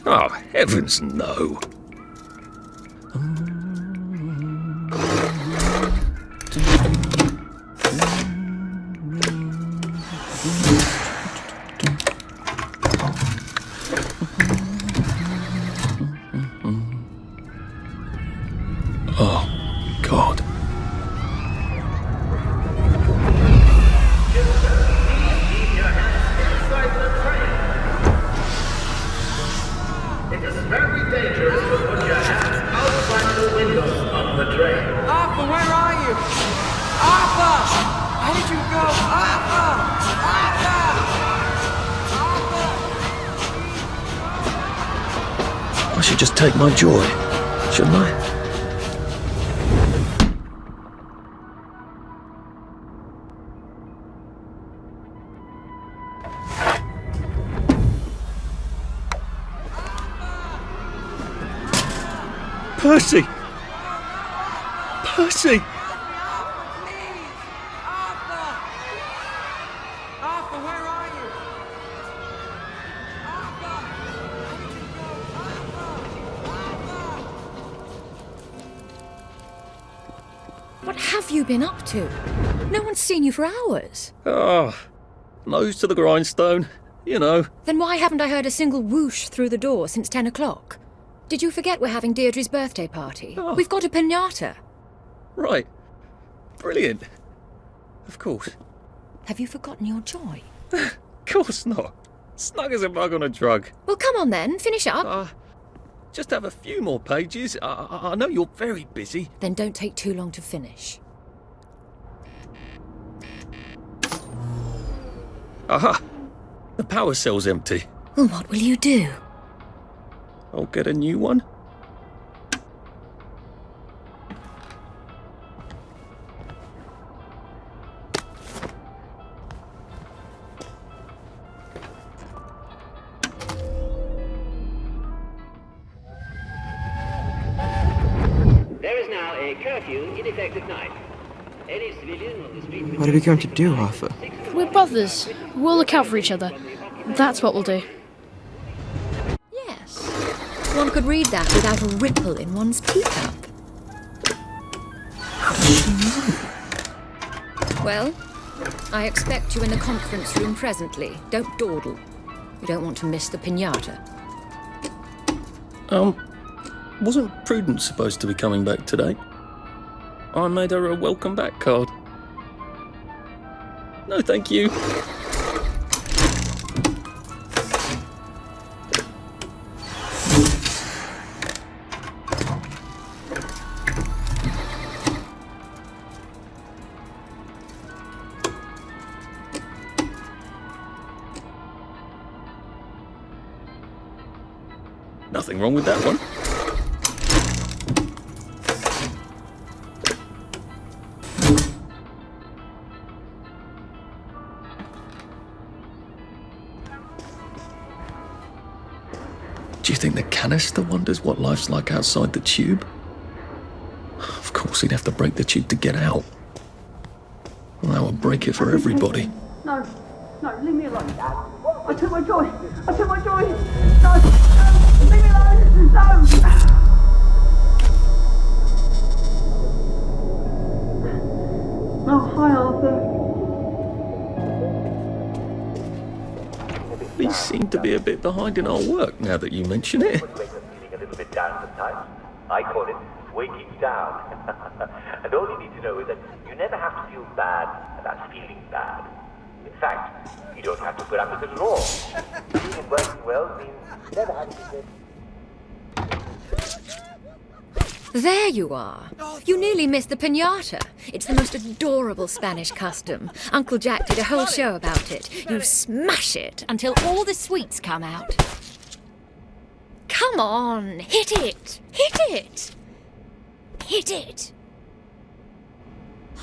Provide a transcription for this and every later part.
Oh, heavens no. Oh, God. It is very dangerous to put your hands outside the windows of the train. Arthur, where are you? Arthur! Where did you go? Arthur! Arthur! Arthur! I should just take my joy, shouldn't I? Percy! Percy! Please! Arthur! Arthur, where are you? Arthur! Where did you go? Arthur! What have you been up to? No one's seen you for hours. Ah, nose to the grindstone, you know. Then why haven't I heard a single whoosh through the door since 10 o'clock? Did you forget we're having Deirdre's birthday party? Oh. We've got a piñata. Right. Brilliant. Of course. Have you forgotten your joy? Of course not. Snug as a bug on a drug. Well, come on then, finish up. Just have a few more pages. I know you're very busy. Then don't take too long to finish. Aha! The power cell's empty. Well, what will you do? I'll get a new one. There is now a curfew in effect at night. Any civilian on the street... What are we going to do, Arthur? We're brothers. We'll look out for each other. That's what we'll do. Yes. One could read that without a ripple in one's teacup. Well, I expect you in the conference room presently. Don't dawdle. You don't want to miss the piñata. Wasn't Prudence supposed to be coming back today? I made her a welcome back card. No, thank you. Nothing wrong with that one. Do you think the canister wonders what life's like outside the tube? Of course, he'd have to break the tube to get out. Well, that would break it for everybody. No, leave me alone, Dad. I took my joy. No, leave me alone. No. Oh, hi, Arthur. We seem to be a bit behind in our work now that you mention it. Feeling a little bit down sometimes. I call it waking down. And all you need to know is that you never have to feel bad about feeling bad. In fact, you don't have to put up with it at all. Being in Wellington Wells means never having to say... There you are. You nearly missed the piñata. It's the most adorable Spanish custom. Uncle Jack did a whole show about it. You smash it until all the sweets come out. Come on, hit it! Hit it! Hit it!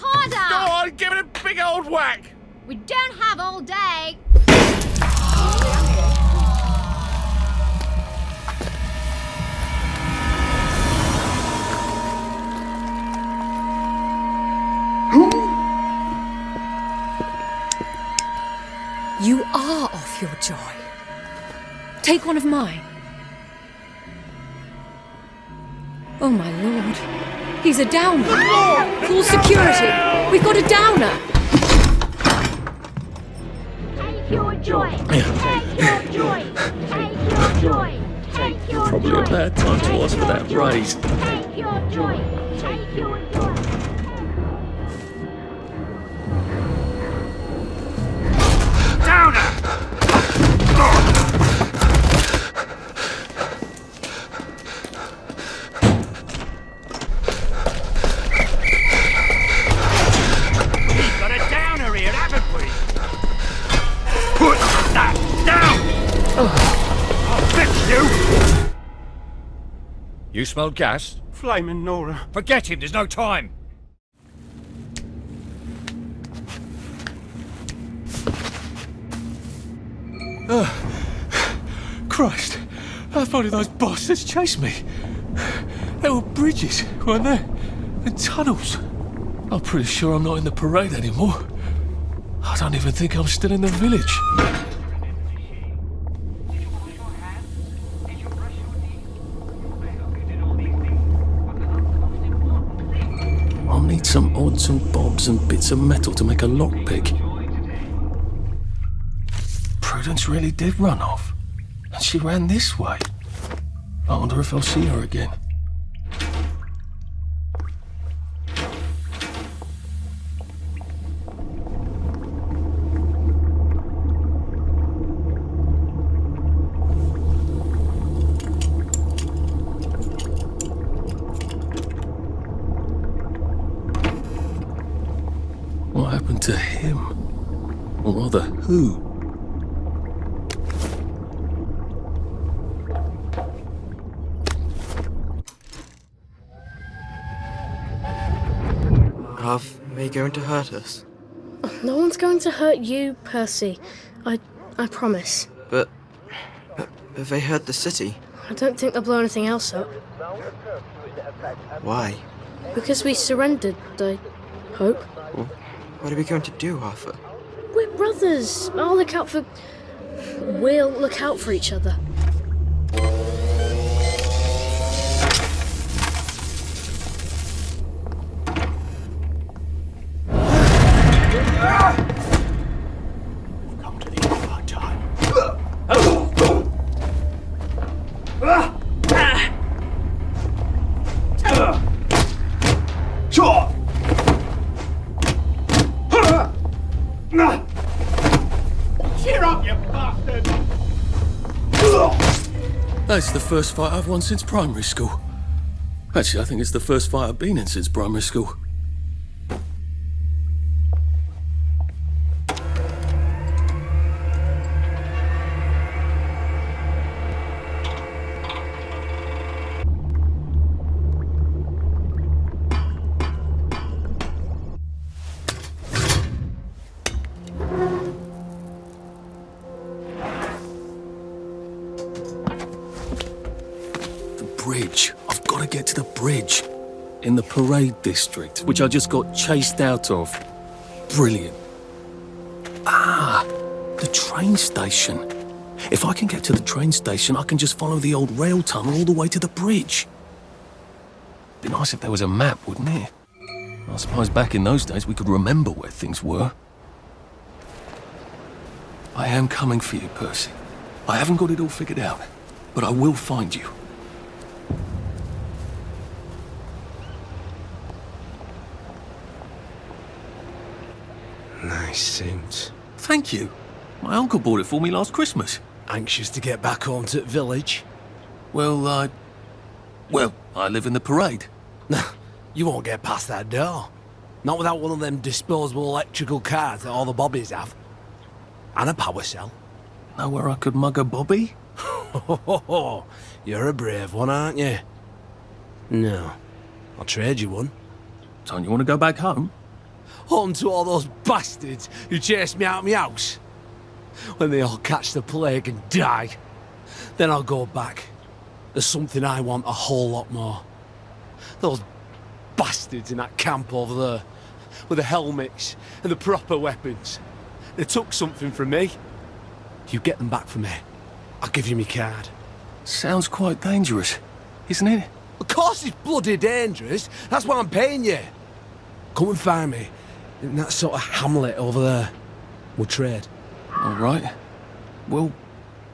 harder! Go on, give it a big old whack! We don't have all day. You are off your joy. Take one of mine. Oh my lord. He's a downer. Call security. We've got a downer. Take your joy. Take your joy. Take your joy. Take your Probably joy. a bad time to ask for that raise. Take your joy. Take your joy. Downer! We've got a downer here, haven't we? Put that down! I'll fix you! You smelled gas? Flaming Nora. Forget him, there's no time. Christ, how far did those bastards chase me? There were bridges, weren't there? And tunnels. I'm pretty sure I'm not in the parade anymore. I don't even think I'm still in the village. I'll need some odds and bobs and bits of metal to make a lockpick. Prudence really did run off. And she ran this way. I wonder if I'll see her again. What happened to him? Or rather, who? Are they going to hurt us? No one's going to hurt you, Percy. I promise. But have they hurt the city? I don't think they'll blow anything else up. Why? Because we surrendered, I hope. Well, what are we going to do, Arthur? We're brothers. We'll look out for each other. We've come to the end of our time. Cheer up, you bastard! That's the first fight I've won since primary school. Actually, I think it's the first fight I've been in since primary school. Bridge. I've got to get to the bridge. In the parade district, which I just got chased out of. Brilliant. Ah, the train station. If I can get to the train station, I can just follow the old rail tunnel all the way to the bridge. Be nice if there was a map, wouldn't it? I suppose back in those days we could remember where things were. I am coming for you, Percy. I haven't got it all figured out, but I will find you. Nice suit. Thank you. My uncle bought it for me last Christmas. Anxious to get back home to the village? Well, I live in the parade. You won't get past that door. Not without one of them disposable electrical cars that all the bobbies have. And a power cell. Know where I could mug a bobby? You're a brave one, aren't you? No. I'll trade you one. Don't you want to go back home? On to all those bastards who chased me out of my house. When they all catch the plague and die, then I'll go back. There's something I want a whole lot more. Those bastards in that camp over there, with the helmets and the proper weapons. They took something from me. You get them back from me, I'll give you my card. Sounds quite dangerous, isn't it? Of course it's bloody dangerous. That's why I'm paying you. Come and find me in that sort of hamlet over there. We'll trade. All right. Well,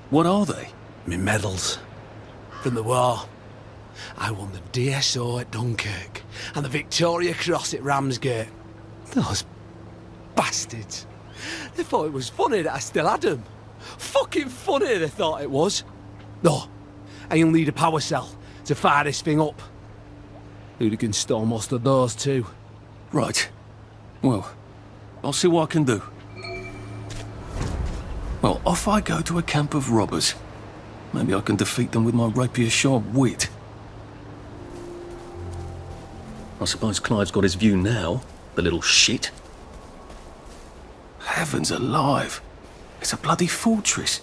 what are they? Me medals. From the war. I won the DSO at Dunkirk and the Victoria Cross at Ramsgate. Those bastards. They thought it was funny that I still had them. Fucking funny they thought it was. No, and you'll need a power cell to fire this thing up. Hooligans stole most of those too. Right. Well, I'll see what I can do. Well, off I go to a camp of robbers. Maybe I can defeat them with my rapier-sharp wit. I suppose Clive's got his view now, the little shit. Heavens alive! It's a bloody fortress.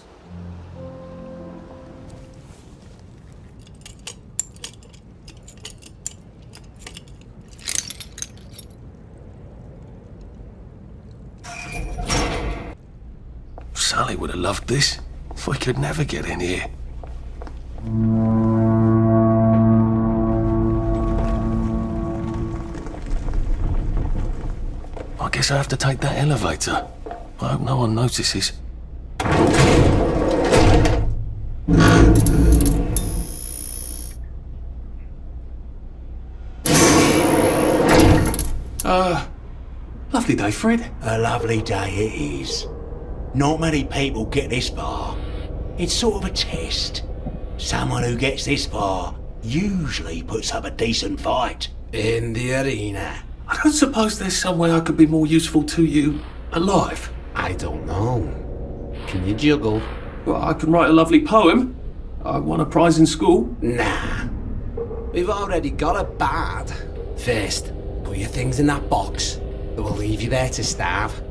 Sally would have loved this. We could never get in here. I guess I have to take that elevator. I hope no one notices. Lovely day, Fred. A lovely day it is. Not many people get this far. It's sort of a test. Someone who gets this far usually puts up a decent fight. In the arena. I don't suppose there's some way I could be more useful to you alive. I don't know. Can you juggle? Well, I can write a lovely poem. I won a prize in school. Nah. We've already got a bard. First, put your things in that box. It will leave you there to starve.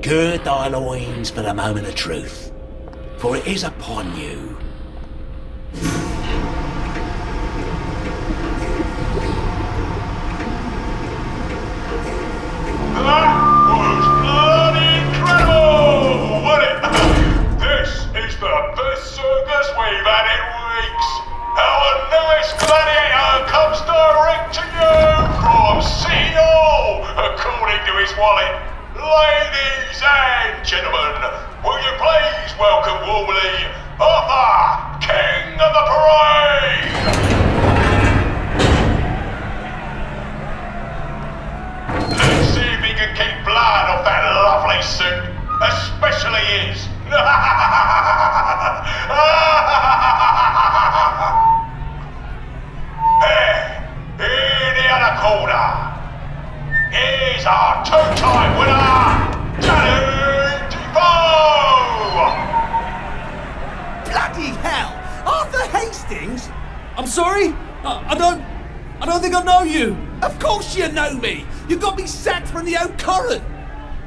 Gird thy loins for the moment of truth, for it is upon you. That was bloody incredible, wasn't it? This is the best circus we've had in weeks. Our newest gladiator comes direct to you from City Hall, according to his wallet. Ladies and gentlemen, will you please welcome warmly Arthur, King of the Parade! Let's see if he can keep blood off that lovely suit, especially his. Here, in the other corner. Here's our two-time winner, Danny Defoe! Bloody hell! Arthur Hastings? I'm sorry? I don't think I know you. Of course you know me! You got me sacked from the Old Current!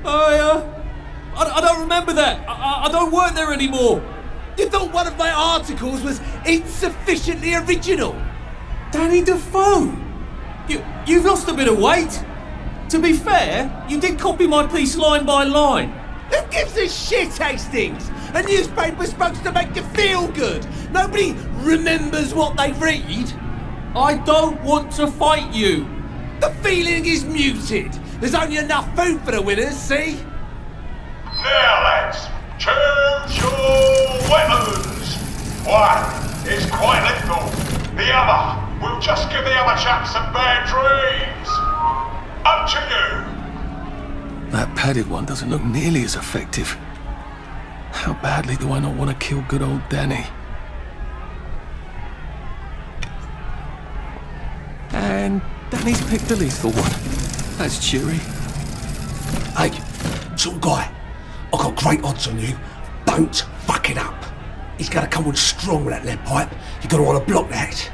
I don't remember that. I don't work there anymore. You thought one of my articles was insufficiently original? Danny Defoe? You've lost a bit of weight. To be fair, you did copy my piece line by line. Who gives a shit, Hastings? A newspaper's supposed to make you feel good. Nobody remembers what they read. I don't want to fight you. The feeling is muted. There's only enough food for the winners, see? Now lads, choose your weapons. One is quite lethal. The other will just give the other chaps some bad dreams. Up to you. That padded one doesn't look nearly as effective. How badly do I not want to kill good old Danny? And Danny's picked the lethal one. That's cheery. Hey, some guy, I've got great odds on you. Don't fuck it up. He's got to come on strong with that lead pipe. You got to want to block that.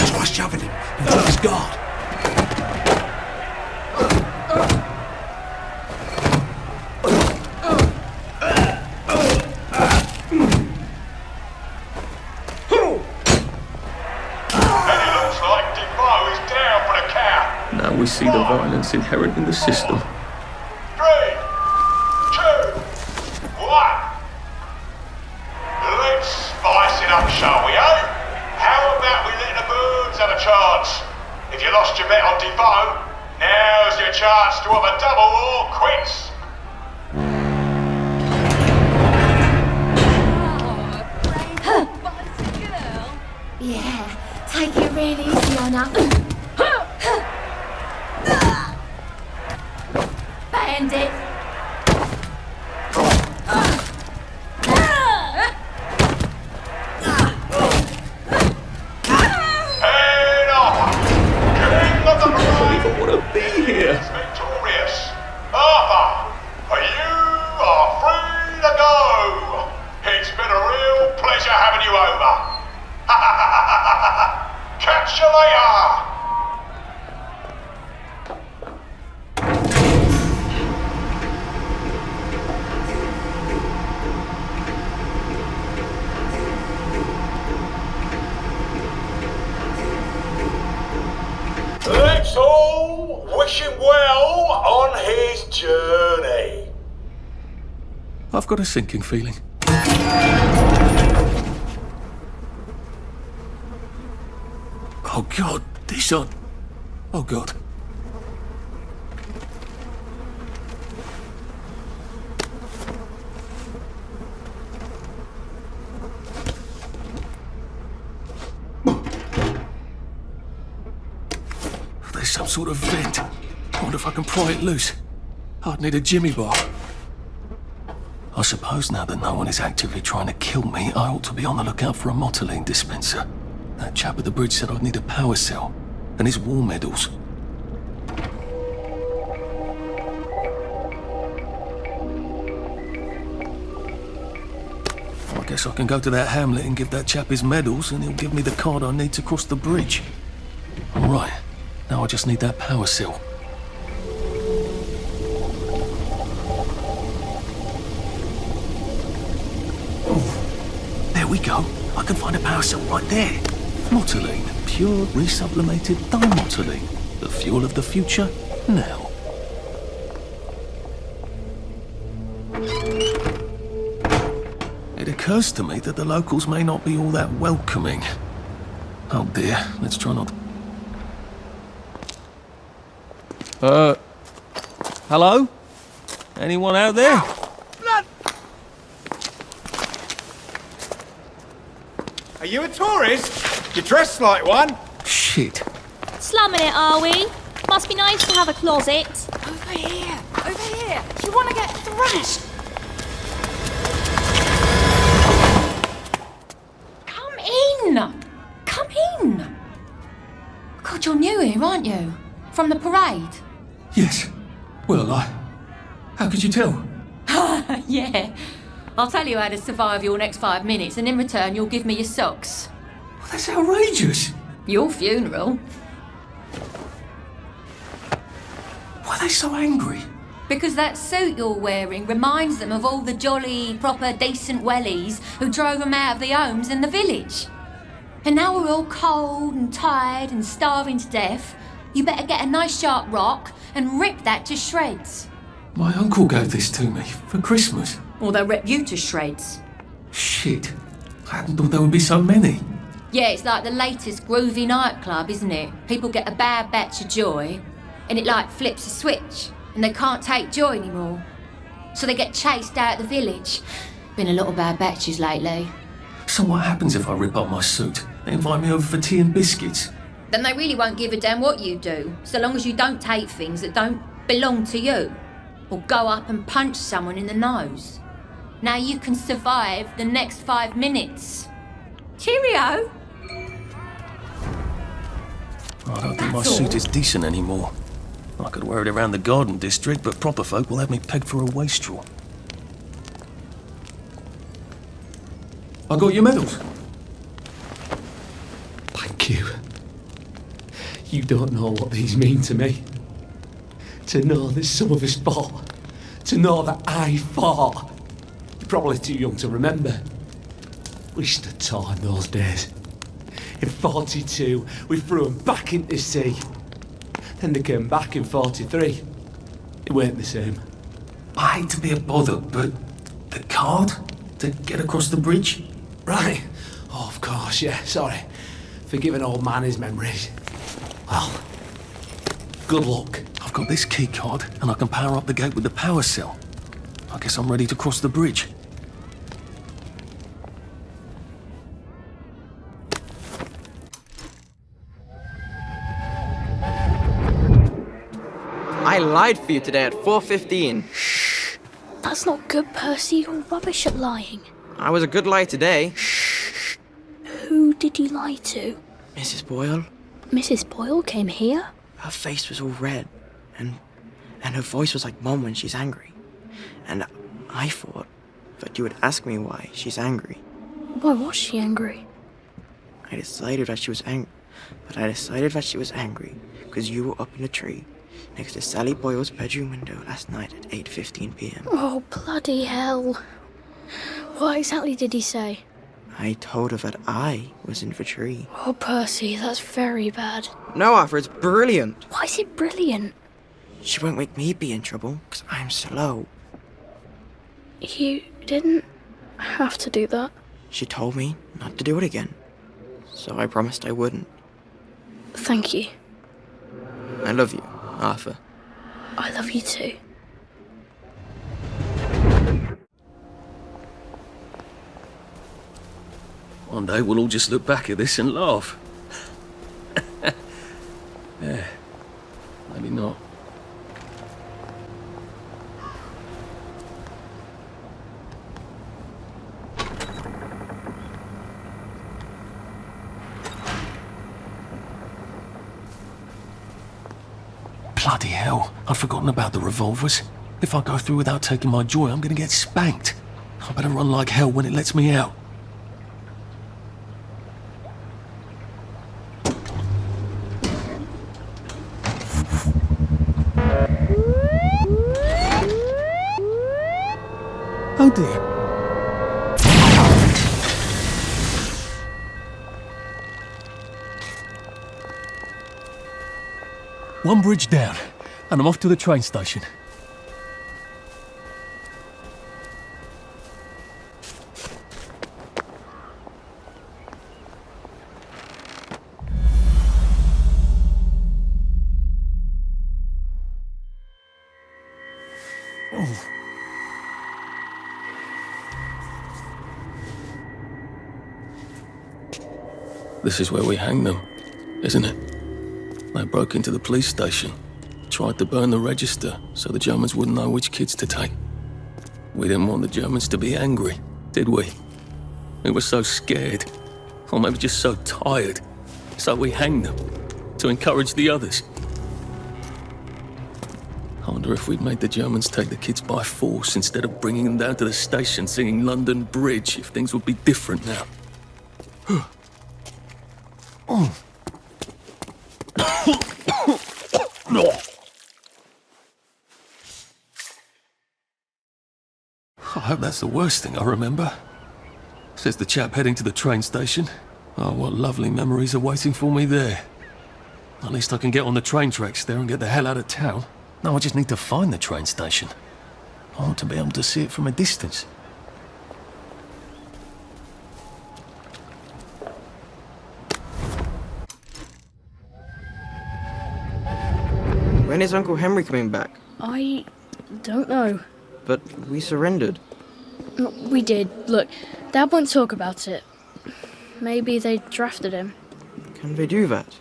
Try shoving him and drop his guard. We see the violence inherent in the system. 3, 2, 1. Let's spice it up, shall we, eh? How about we let the birds have a chance? If you lost your bet on Defoe, now's your chance to have a double or quits. Yeah, take it really easy on her. Bandit. Head off! King of the I don't even want to be here. is victorious. Arthur, you are free to go. It's been a real pleasure having you over. Catch you later. Let's all wish him well on his journey. I've got a sinking feeling. Oh God, these are... Oh God. There's some sort of vent. I wonder if I can pry it loose. I'd need a jimmy bar. I suppose now that no one is actively trying to kill me, I ought to be on the lookout for a motoline dispenser. That chap at the bridge said I'd need a power cell, and his war medals. I guess I can go to that hamlet and give that chap his medals, and he'll give me the card I need to cross the bridge. All right, now I just need that power cell. There we go. I can find a power cell right there. Motoline, pure resublimated dimotoline. The fuel of the future, now. It occurs to me that the locals may not be all that welcoming. Oh dear, let's try not... Hello? Anyone out there? Are you a tourist? You dress like one. Shit. Slumming it, are we? Must be nice to have a closet. Over here! Over here! You want to get thrashed? Come in! Come in! God, you're new here, aren't you? From the parade? Yes. Well, how could you tell? Yeah. I'll tell you how to survive your next 5 minutes, and in return you'll give me your socks. Well, that's outrageous. Your funeral. Why are they so angry? Because that suit you're wearing reminds them of all the jolly, proper, decent wellies who drove them out of their homes in the village. And now we're all cold and tired and starving to death. You better get a nice sharp rock and rip that to shreds. My uncle gave this to me for Christmas. Or they'll rip you to shreds. Shit. I hadn't thought there would be so many. Yeah, it's like the latest groovy nightclub, isn't it? People get a bad batch of joy, and it like flips a switch, and they can't take joy anymore. So they get chased out of the village. Been a lot of bad batches lately. So what happens if I rip up my suit? They invite me over for tea and biscuits. Then they really won't give a damn what you do, so long as you don't take things that don't belong to you. Or go up and punch someone in the nose. Now you can survive the next 5 minutes. Cheerio! I don't think my suit is decent anymore. I could wear it around the garden district, but proper folk will have me pegged for a wastrel. I got your medals. Thank you. You don't know what these mean to me. To know that some of us fought. To know that I fought. You're probably too young to remember. We stood tall in those days. In 42, we threw them back into sea. Then they came back in 43. It weren't the same. I hate to be a bother, but the card to get across the bridge? Right. Oh, of course, yeah, sorry. Forgive an old man his memories. Well, good luck. I've got this key card, and I can power up the gate with the power cell. I guess I'm ready to cross the bridge. I lied for you today at 4:15. That's not good, Percy. You're rubbish at lying. I was a good lie today. Who did you lie to? Mrs. Boyle. Mrs. Boyle came here? Her face was all red, and her voice was like Mom when she's angry. And I thought that you would ask me why she's angry. Why was she angry? I decided that she was angry because you were up in a tree next to Sally Boyle's bedroom window last night at 8:15 p.m. Oh, bloody hell. What exactly did he say? I told her that I was in the tree. Oh, Percy, that's very bad. No, Arthur, it's brilliant. Why is it brilliant? She won't make me be in trouble, because I'm slow. You didn't have to do that. She told me not to do it again, so I promised I wouldn't. Thank you. I love you, Arthur. I love you too. One day we'll all just look back at this and laugh. Yeah, maybe not. Bloody hell, I'd forgotten about the revolvers. If I go through without taking my joy, I'm gonna get spanked. I better run like hell when it lets me out. Oh dear. One bridge down, and I'm off to the train station. This is where we hang them, isn't it? They broke into the police station, tried to burn the register so the Germans wouldn't know which kids to take. We didn't want the Germans to be angry, did we? We were so scared, or maybe just so tired, so we hanged them to encourage the others. I wonder if we'd made the Germans take the kids by force instead of bringing them down to the station singing London Bridge, if things would be different now. I hope that's the worst thing I remember. Says the chap heading to the train station. Oh, what lovely memories are waiting for me there. At least I can get on the train tracks there and get the hell out of town. No, I just need to find the train station. I want to be able to see it from a distance. When is Uncle Henry coming back? I don't know. But we surrendered. We did. Look, Dad won't talk about it. Maybe they drafted him. Can they do that?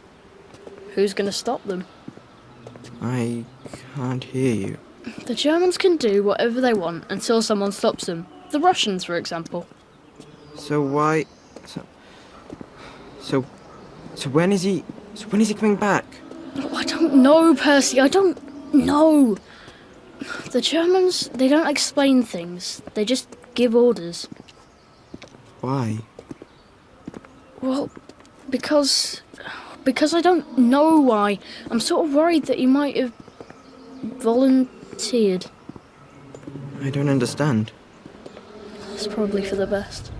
Who's gonna stop them? I can't hear you. The Germans can do whatever they want until someone stops them. The Russians, for example. So why... So when is he... So when is he coming back? Oh, I don't know, Percy, I don't know. The Germans, they don't explain things. They just give orders. Why? Well, because I don't know why. I'm sort of worried that he might have volunteered. I don't understand. It's probably for the best.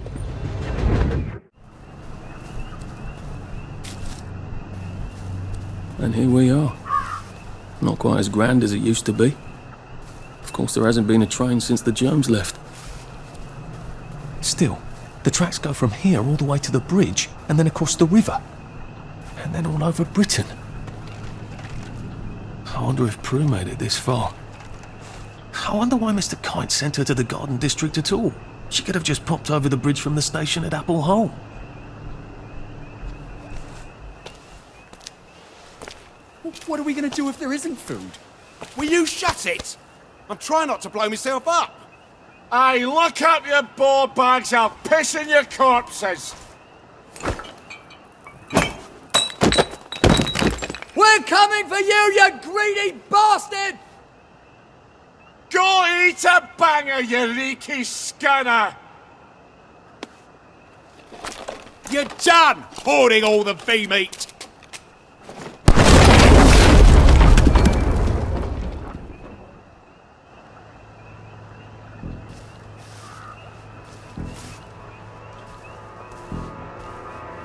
And here we are. Not quite as grand as it used to be. Of course, there hasn't been a train since the germs left. Still, the tracks go from here all the way to the bridge, and then across the river. And then all over Britain. I wonder if Prue made it this far. I wonder why Mr. Kite sent her to the Garden District at all. She could have just popped over the bridge from the station at Apple Hole. What are we going to do if there isn't food? Will you shut it? I'm trying not to blow myself up. Hey, look up your ball bags, I'll piss in your corpses. We're coming for you greedy bastard! Go eat a banger, you leaky scanner! You're done hoarding all the V-meat!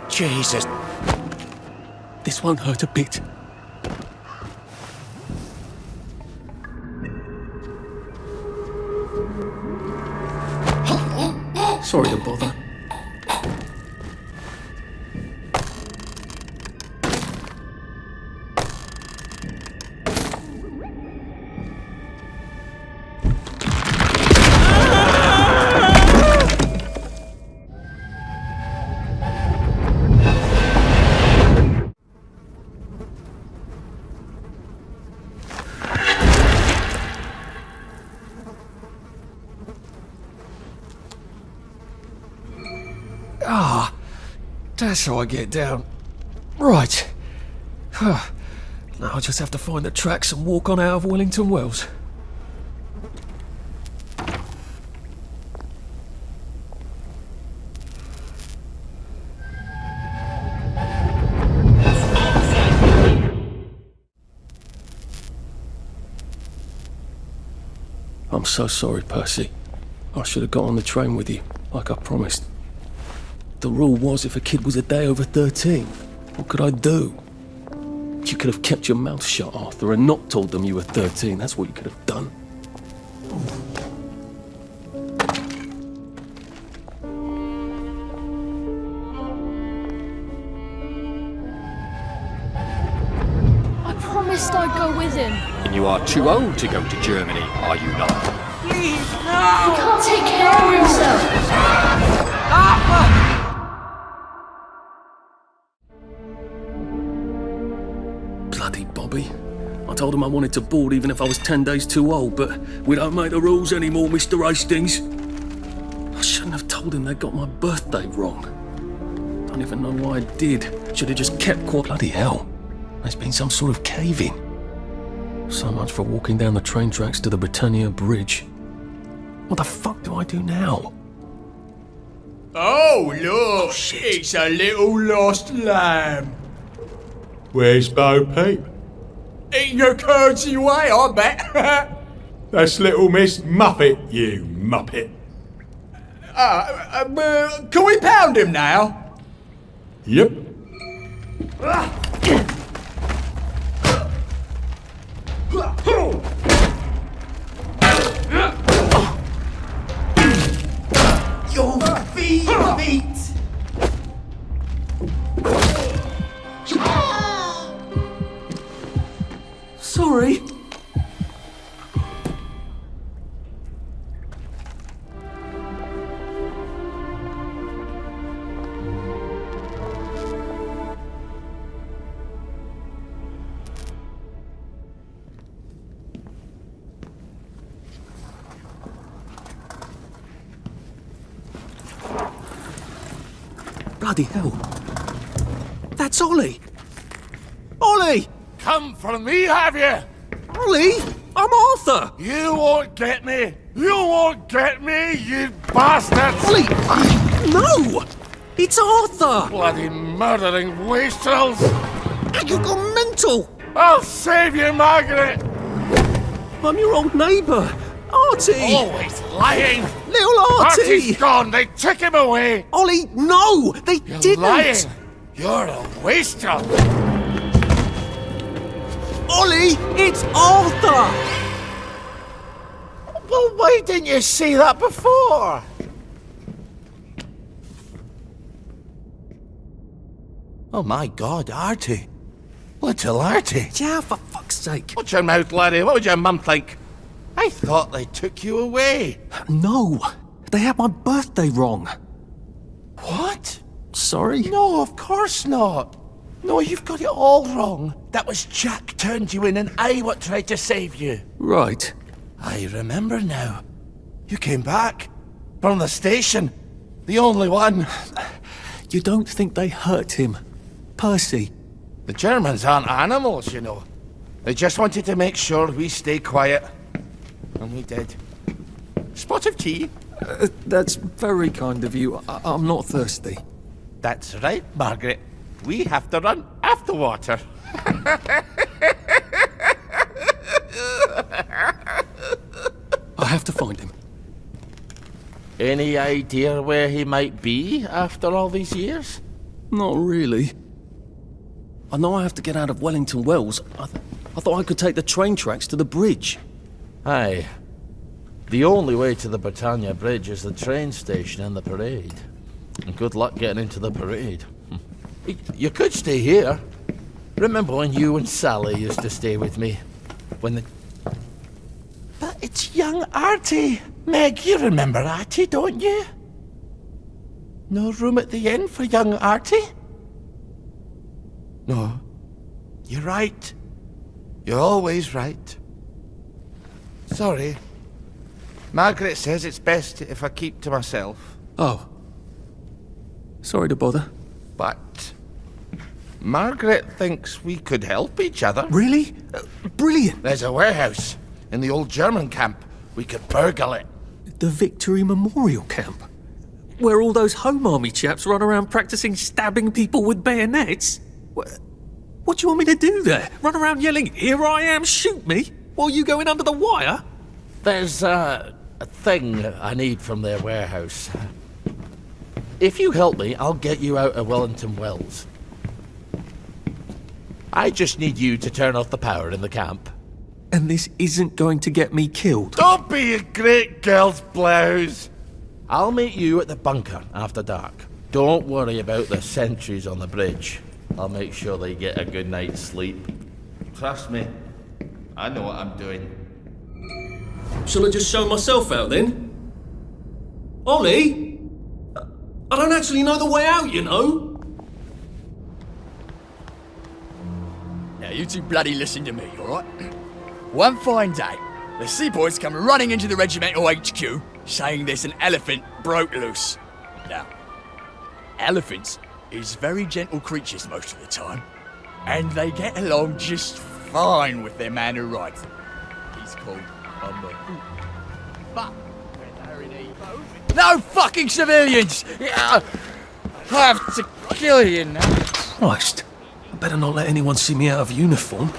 Jesus. This won't hurt a bit. Sorry to bother. That's how I get down. Right. Now I just have to find the tracks and walk on out of Wellington Wells. I'm so sorry, Percy. I should have got on the train with you, like I promised. The rule was if a kid was a day over 13, what could I do? You could have kept your mouth shut, Arthur, and not told them you were 13. That's what you could have done. I promised I'd go with him. And you are too old to go to Germany, are you not? Please, no! He can't take care of himself. Arthur! Bloody Bobby. I told him I wanted to board even if I was 10 days too old, but we don't make the rules anymore, Mr. Hastings. I shouldn't have told him they got my birthday wrong. Don't even know why I did. Should have just kept quiet. Bloody hell. There's been some sort of cave-in. So much for walking down the train tracks to the Britannia Bridge. What the fuck do I do now? Oh, look! It's a little lost lamb. Where's Bo Peep? Eating your curdsy way, I bet. That's little Miss Muppet, you muppet. Can we pound him now? Yep. Your feet! Sorry. Bloody hell. That's Ollie! Ollie! Come for me, have you? Ollie! I'm Arthur! You won't get me! You won't get me, you bastards! Ollie! No! It's Arthur! Bloody murdering wastrels! You've gone mental! I'll save you, Margaret! I'm your old neighbour, Artie! Always lying! Little Artie! Artie's gone, they took him away! Ollie, no! They You're didn't! lying! You're a wastrel! Ollie, it's Arthur! Well, why didn't you see that before? Oh my God, Artie. Little Artie. Yeah, for fuck's sake. Watch your mouth, laddie. What would your mum think? I thought they took you away. No, they had my birthday wrong. What? Sorry? No, of course not. No, you've got it all wrong. That was Jack turned you in and I what tried to save you. Right. I remember now. You came back. From the station. The only one. You don't think they hurt him? Percy? The Germans aren't animals, you know. They just wanted to make sure we stay quiet. And we did. Spot of tea? That's very kind of you. I'm not thirsty. That's right, Margaret. We have to run after water. I have to find him. Any idea where he might be after all these years? Not really. I know I have to get out of Wellington Wells. I thought I could take the train tracks to the bridge. Aye. The only way to the Britannia Bridge is the train station and the parade. And good luck getting into the parade. You could stay here. Remember when you and Sally used to stay with me? But it's young Artie. Meg, you remember Artie, don't you? No room at the inn for young Artie? No. You're right. You're always right. Sorry. Margaret says it's best if I keep to myself. Oh. Sorry to bother. But Margaret thinks we could help each other. Really? Brilliant. There's a warehouse in the old German camp. We could burgle it. The Victory Memorial Camp? Where all those Home Army chaps run around practicing stabbing people with bayonets? What do you want me to do there? Run around yelling, "Here I am, shoot me," while you go in under the wire? There's a thing I need from their warehouse. If you help me, I'll get you out of Wellington Wells. I just need you to turn off the power in the camp. And this isn't going to get me killed. Don't be a great girl's blouse. I'll meet you at the bunker after dark. Don't worry about the sentries on the bridge. I'll make sure they get a good night's sleep. Trust me, I know what I'm doing. Shall I just show myself out then? Ollie? I don't actually know the way out, you know. Now you two bloody listen to me, alright? One fine day, the seaboys come running into the regimental HQ, saying there's an elephant broke loose. Now, elephants is very gentle creatures most of the time, and they get along just fine with their man who rides them. He's called a Mahou. But when they're in a no fucking civilians! Yeah, I have to kill you now. Christ, I better not let anyone see me out of uniform.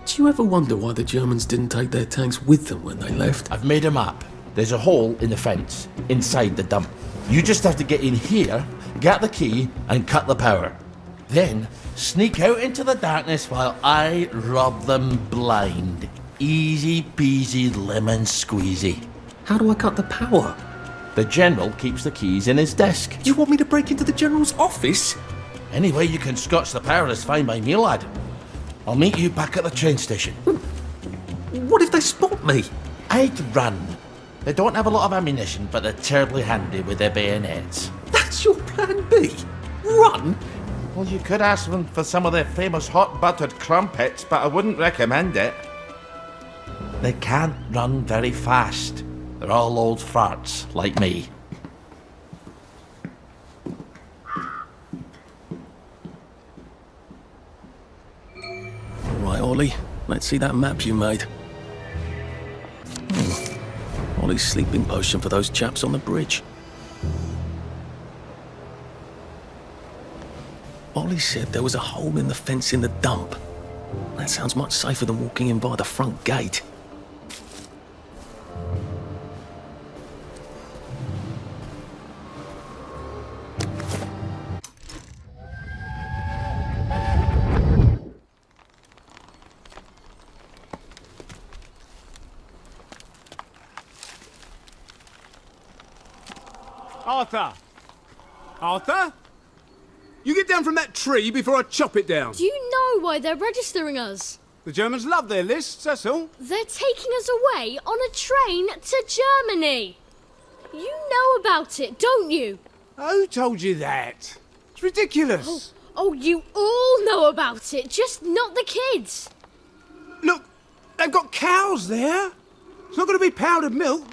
Do you ever wonder why the Germans didn't take their tanks with them when they left? I've made a map. There's a hole in the fence, inside the dump. You just have to get in here, get the key, and cut the power. Then, sneak out into the darkness while I rob them blind. Easy peasy lemon squeezy. How do I cut the power? The General keeps the keys in his desk. You want me to break into the General's office? Any way you can scotch the power is fine by me, lad. I'll meet you back at the train station. What if they spot me? I'd run. They don't have a lot of ammunition, but they're terribly handy with their bayonets. That's your plan B? Run? Well, you could ask them for some of their famous hot buttered crumpets, but I wouldn't recommend it. They can't run very fast. They're all old farts, like me. All right, Ollie, let's see that map you made. Ollie's sleeping potion for those chaps on the bridge. Ollie said there was a hole in the fence in the dump. That sounds much safer than walking in by the front gate. Arthur! Arthur? You get down from that tree before I chop it down. Do you know why they're registering us? The Germans love their lists, that's all. They're taking us away on a train to Germany. You know about it, don't you? Who told you that? It's ridiculous. Oh, you all know about it, just not the kids. Look, they've got cows there. It's not going to be powdered milk.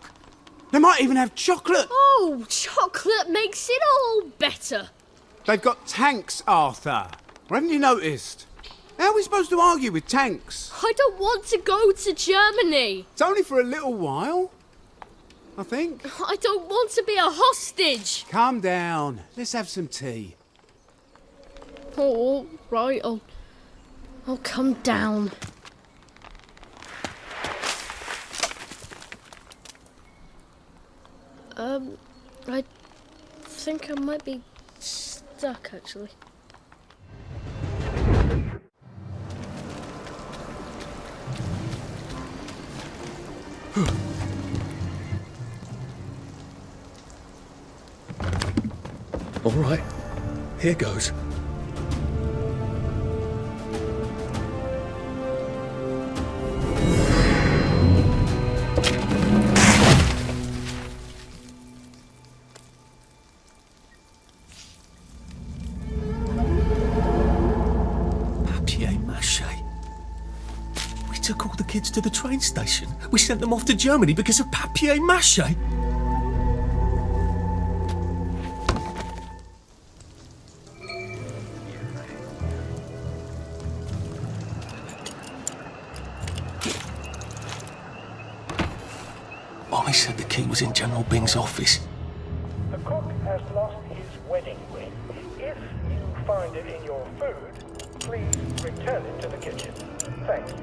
They might even have chocolate. Oh, chocolate makes it all better. They've got tanks, Arthur. Haven't you noticed? How are we supposed to argue with tanks? I don't want to go to Germany. It's only for a little while, I think. I don't want to be a hostage. Calm down. Let's have some tea. Oh, right. I'll come down. I think I might be stuck, actually. All right, here goes. Papier-mâché. We took all the kids to the train station. We sent them off to Germany because of papier-mâché. Ollie said the key was in General Byng's office. The cook has lost his wedding ring. If you find it in your food, please return it to the kitchen. Thank you.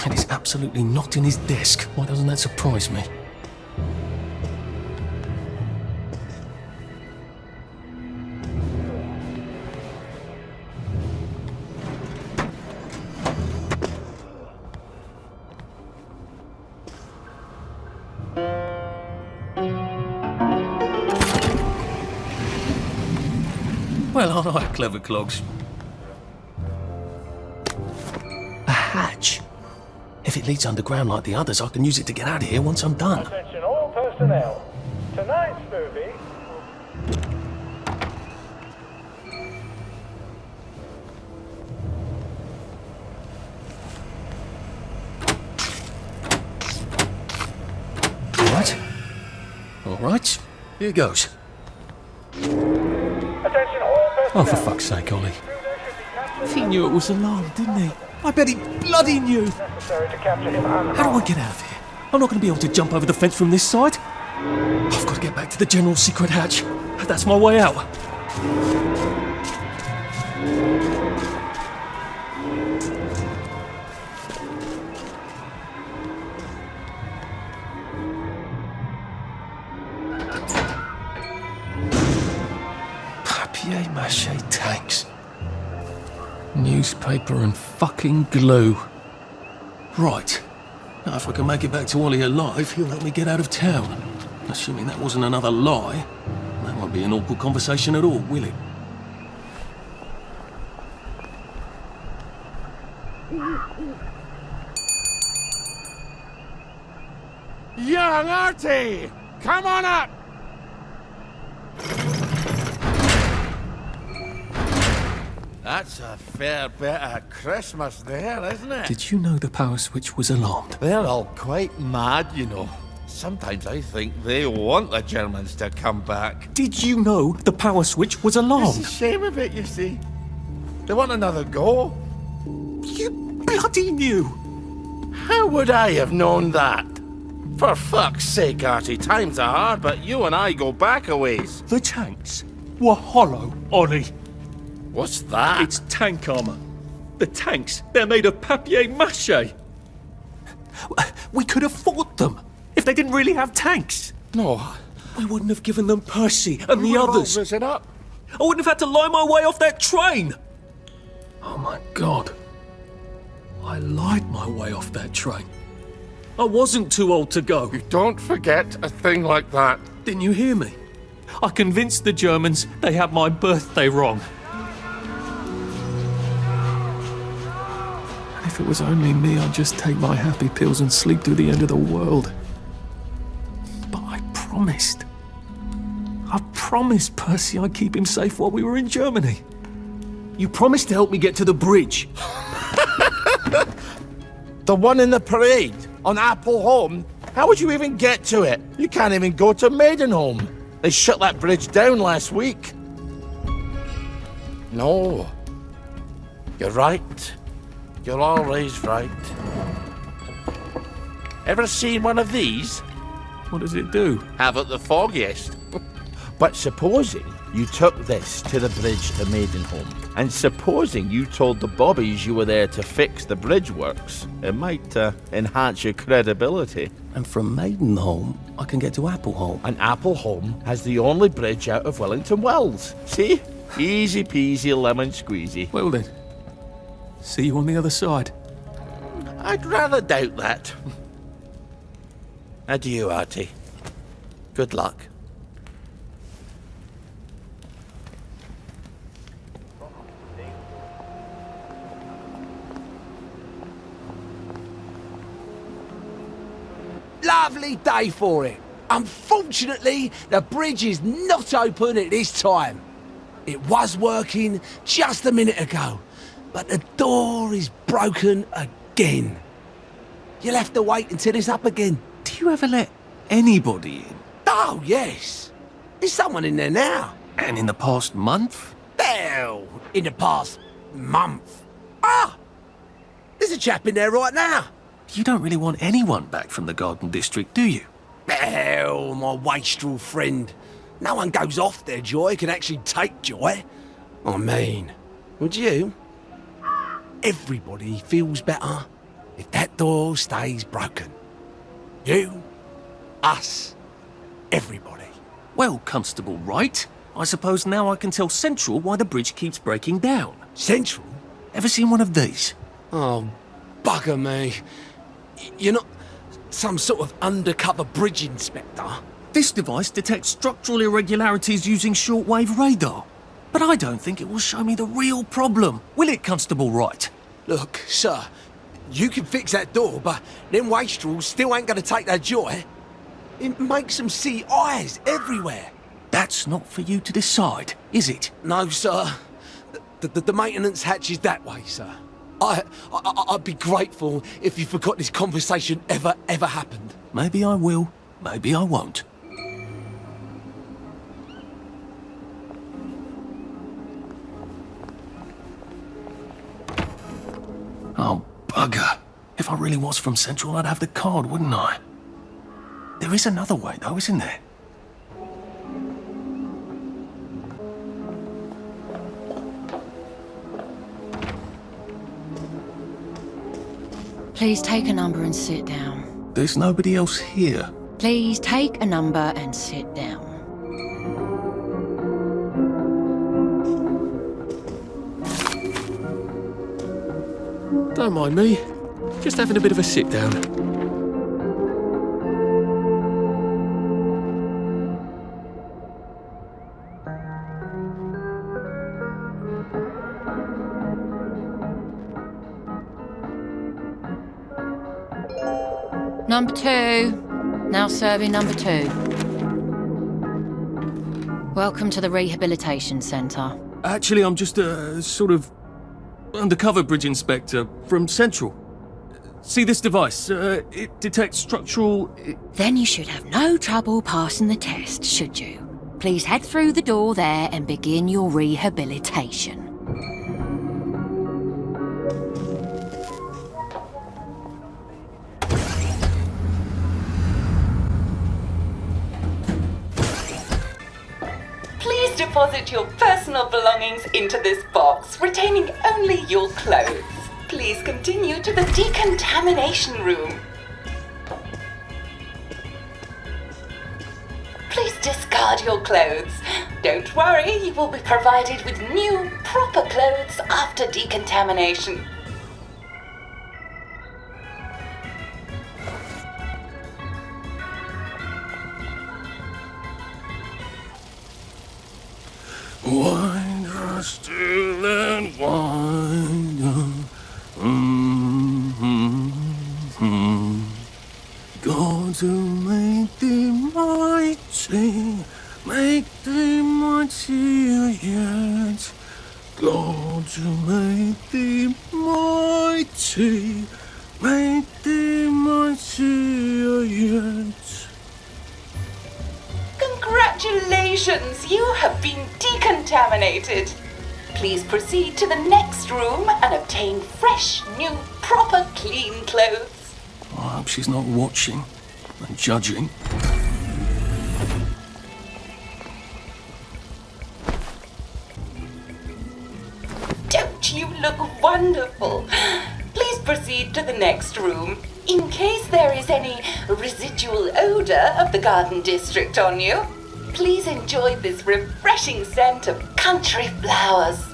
And it's absolutely not in his desk. Why doesn't that surprise me? Well, aren't I clever, Clogs? A hatch. If it leads underground like the others, I can use it to get out of here once I'm done. Attention all personnel. Tonight's movie... All right, here goes. Attention all personnel. Oh, for fuck's sake, Ollie. He knew it was alarmed, didn't he? I bet he bloody knew. Necessary to capture him unarmed. How do I get out of here? I'm not going to be able to jump over the fence from this side. I've got to get back to the general secret hatch. That's my way out. Papier-mâché tanks. Newspaper and fucking glue. Right. Now, if I can make it back to Ollie alive, he'll help me get out of town. Assuming that wasn't another lie. That won't be an awkward conversation at all, will it? Young Artie! Come on up! That's a fair bit of Christmas there, isn't it? Did you know the power switch was alarmed? They're all quite mad, you know. Sometimes I think they want the Germans to come back. Did you know the power switch was alarmed? It's a shame of it, you see. They want another go. You bloody knew! How would I have known that? For fuck's sake, Artie, times are hard, but you and I go back a ways. The tanks were hollow, Ollie. What's that? It's tank armour. The tanks, they're made of papier-mâché. We could have fought them if they didn't really have tanks. No. We wouldn't have given them Percy and the others. It up. I wouldn't have had to lie my way off that train. Oh my God. I lied my way off that train. I wasn't too old to go. You don't forget a thing like that. Didn't you hear me? I convinced the Germans they had my birthday wrong. And if it was only me, I'd just take my happy pills and sleep through the end of the world. But I promised. I promised Percy I'd keep him safe while we were in Germany. You promised to help me get to the bridge. The one in the parade on Apple Home? How would you even get to it? You can't even go to Maidenholm. They shut that bridge down last week. No. You're right. You're always right. Ever seen one of these? What does it do? Haven't the foggiest. But supposing you took this to the bridge to Maidenholm, and supposing you told the bobbies you were there to fix the bridge works, it might enhance your credibility. And from Maidenholm, I can get to Appleholm. And Appleholm has the only bridge out of Wellington Wells. See? Easy peasy lemon squeezy. Well then, see you on the other side. I'd rather doubt that. Adieu, Artie. Good luck. Lovely day for it. Unfortunately, the bridge is not open at this time. It was working just a minute ago, but the door is broken again. You'll have to wait until it's up again. Do you ever let anybody in? Oh, yes. There's someone in there now. And in the past month? Hell, in the past month. Ah! There's a chap in there right now. You don't really want anyone back from the Garden District, do you? Hell, my wastrel friend. No one goes off their joy can actually take joy. I mean, would you? Everybody feels better if that door stays broken. You, us, everybody. Well, Constable Wright, I suppose now I can tell Central why the bridge keeps breaking down. Central? Ever seen one of these? Oh, bugger me. You're not some sort of undercover bridge inspector? This device detects structural irregularities using shortwave radar. But I don't think it will show me the real problem. Will it, Constable Wright? Look, sir, you can fix that door, but them wastrels still ain't gonna take their joy. It makes them see eyes everywhere. That's not for you to decide, is it? No, sir. The maintenance hatch is that way, sir. I'd be grateful if you forgot this conversation ever happened. Maybe I will, maybe I won't. Oh, bugger. If I really was from Central, I'd have the card, wouldn't I? There is another way, though, isn't there? Please take a number and sit down. There's nobody else here. Please take a number and sit down. Don't mind me. Just having a bit of a sit down. Number 2. Now serving number 2. Welcome to the Rehabilitation Centre. Actually, I'm just, sort of Undercover bridge inspector from Central. See this device? It detects structural... Then you should have no trouble passing the test, should you? Please head through the door there and begin your rehabilitation. Please deposit your personal belongings into this box, retaining only your clothes. Please continue to the decontamination room. Please discard your clothes. Don't worry, you will be provided with new, proper clothes after decontamination. Wind us still and wind. God to make thee mighty, make thee mightier yet. God to make thee mighty, make thee mightier yet. Congratulations, you have been decontaminated. Please proceed to the next room and obtain fresh, new, proper, clean clothes. I hope she's not watching and judging. Don't you look wonderful? Please proceed to the next room. In case there is any residual odor of the garden district on you, please enjoy this refreshing scent of country flowers.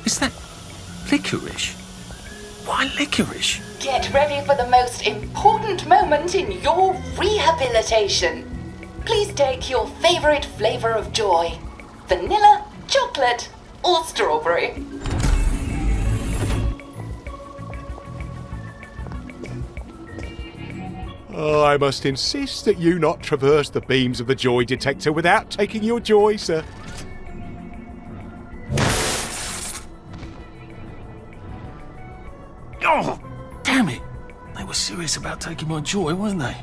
Is that licorice? Why licorice? Get ready for the most important moment in your rehabilitation. Please take your favorite flavor of joy: vanilla, chocolate, or strawberry. I must insist that you not traverse the beams of the joy detector without taking your joy, sir. Oh, damn it! They were serious about taking my joy, weren't they?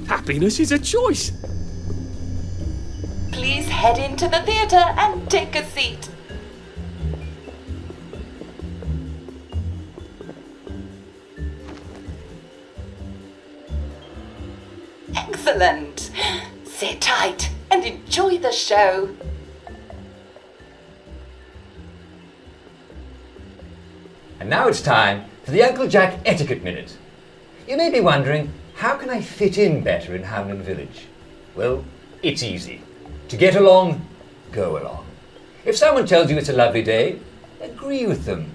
Happiness is a choice. Please head into the theater and take a seat. Excellent. Sit tight and enjoy the show. And now it's time for the Uncle Jack Etiquette Minute. You may be wondering, how can I fit in better in Hamlin Village? Well, it's easy. To get along, go along. If someone tells you it's a lovely day, agree with them.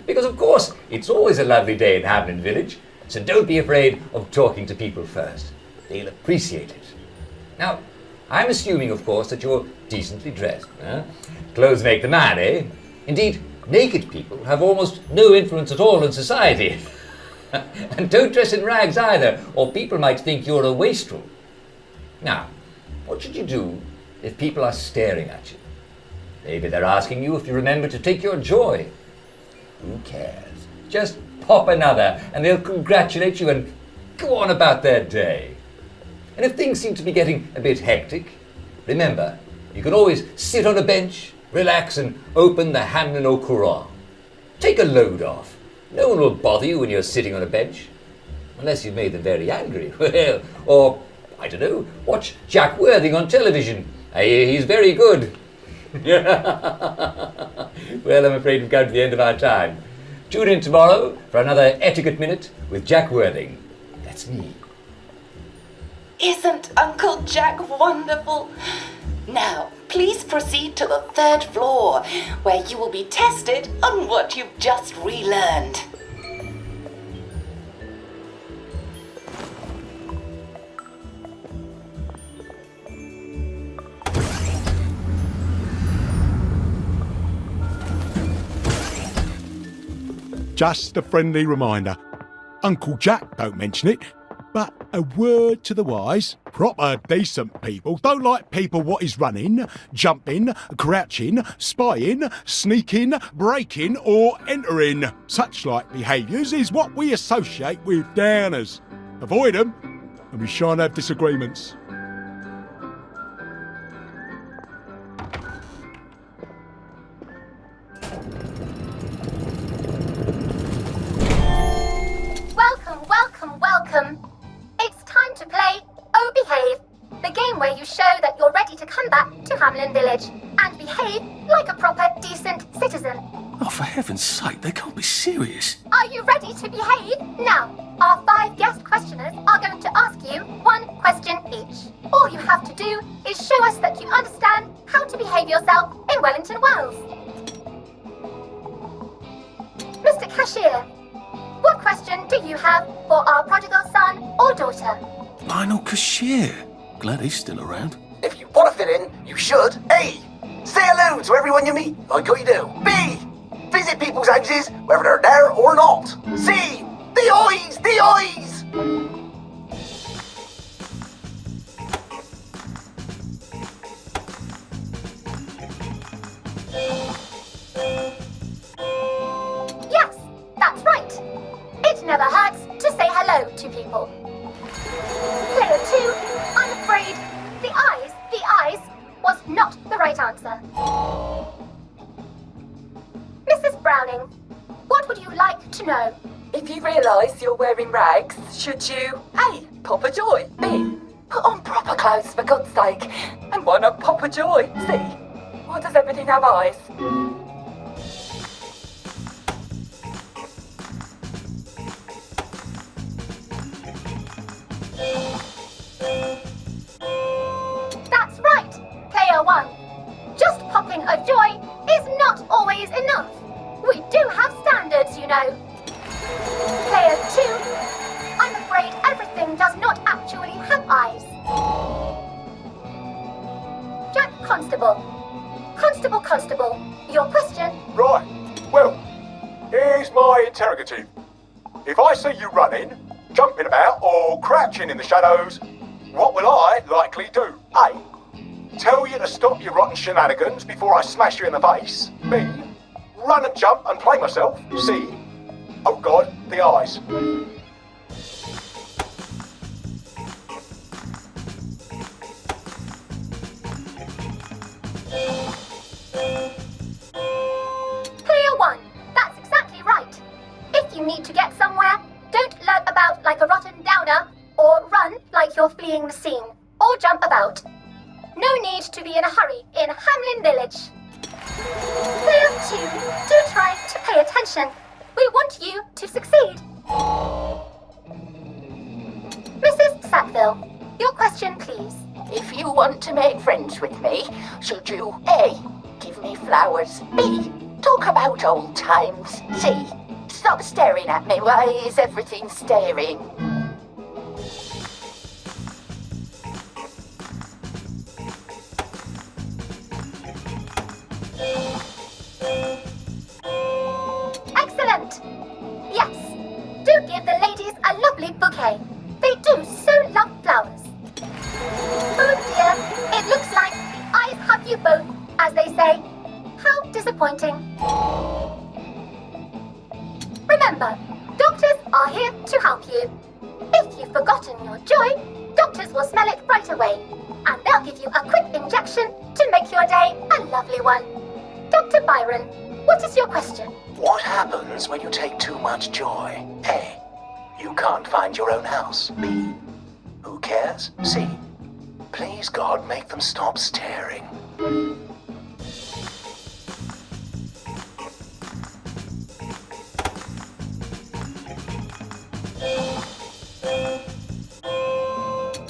Because of course, it's always a lovely day in Hamlin Village, so don't be afraid of talking to people first. They'll appreciate it. Now, I'm assuming, of course, that you're decently dressed. Clothes make the man, eh? Indeed, naked people have almost no influence at all in society. And don't dress in rags either, or people might think you're a wastrel. Now, what should you do if people are staring at you? Maybe they're asking you if you remember to take your joy. Who cares? Just pop another, and they'll congratulate you and go on about their day. And if things seem to be getting a bit hectic, remember, you can always sit on a bench, relax, and open the Hamlin au Courant. Take a load off. No one will bother you when you're sitting on a bench. Unless you've made them very angry. Well, or, I don't know, watch Jack Worthing on television. I hear he's very good. Well, I'm afraid we've come to the end of our time. Tune in tomorrow for another Etiquette Minute with Jack Worthing. That's me. Isn't Uncle Jack wonderful? Now, please proceed to the 3rd floor, where you will be tested on what you've just relearned. Just a friendly reminder. Uncle Jack don't mention it, but a word to the wise. Proper decent people don't like people what is running, jumping, crouching, spying, sneaking, breaking or entering. Such like behaviours is what we associate with downers. Avoid them and we shan't have disagreements. Welcome, welcome, welcome. It's time to play Oh Behave, the game where you show that you're ready to come back to Hamlin Village and behave like a proper, decent citizen. Oh, for heaven's sake, they can't be serious. Are you ready to behave? Now, our 5 guest questioners are going to ask you 1 question each. All you have to do is show us that you understand how to behave yourself in Wellington Wells. Mr. Cashier, what question do you have for our prodigal son or daughter? Lionel Cashier. Glad he's still around. If you want to fit in, you should. A. Say hello to everyone you meet, like how you do. B. Visit people's houses, whether they're there or not. C. The eyes! The eyes! Yes, that's right. It never hurts to say hello to people. Player 2, I'm afraid the eyes was not the right answer. Mrs. Browning, what would you like to know? If you realise you're wearing rags, should you A. Pop a joy? B. Put on proper clothes for God's sake? And why not pop a joy? C. Why does everything have eyes? That's right, Player 1. Just popping a joy is not always enough. We do have standards, you know. Player 2, I'm afraid everything does not actually have eyes. Jack Constable. Constable, your question? Right. Well, here's my interrogative. If I see you running, jumping about, or crouching in the shadows, what will I likely do? A. Tell you to stop your rotten shenanigans before I smash you in the face. B. Run and jump and play myself. C. Oh God, the eyes. Player 1, that's exactly right. If you need to get somewhere, don't lurk about like a rotten downer, or run like you're fleeing the scene, or jump about. No need to be in a hurry in Hamlin Village. Player 2, do try to pay attention. We want you to succeed. Mrs. Sackville, your question, please. If you want to make friends with me, should you A. Give me flowers, B. Talk about old times, C. Stop staring at me, why is everything staring? Excellent! Yes, do give the ladies a lovely bouquet. They do so love flowers. Oh dear, it looks like the eyes have you both, as they say. How disappointing. Remember, doctors are here to help you. If you've forgotten your joy, doctors will smell it right away, and they'll give you a quick injection to make your day a lovely one. Dr. Byron, what is your question? What happens when you take too much joy? A. You can't find your own house. B. Who cares? C. Please God, make them stop staring.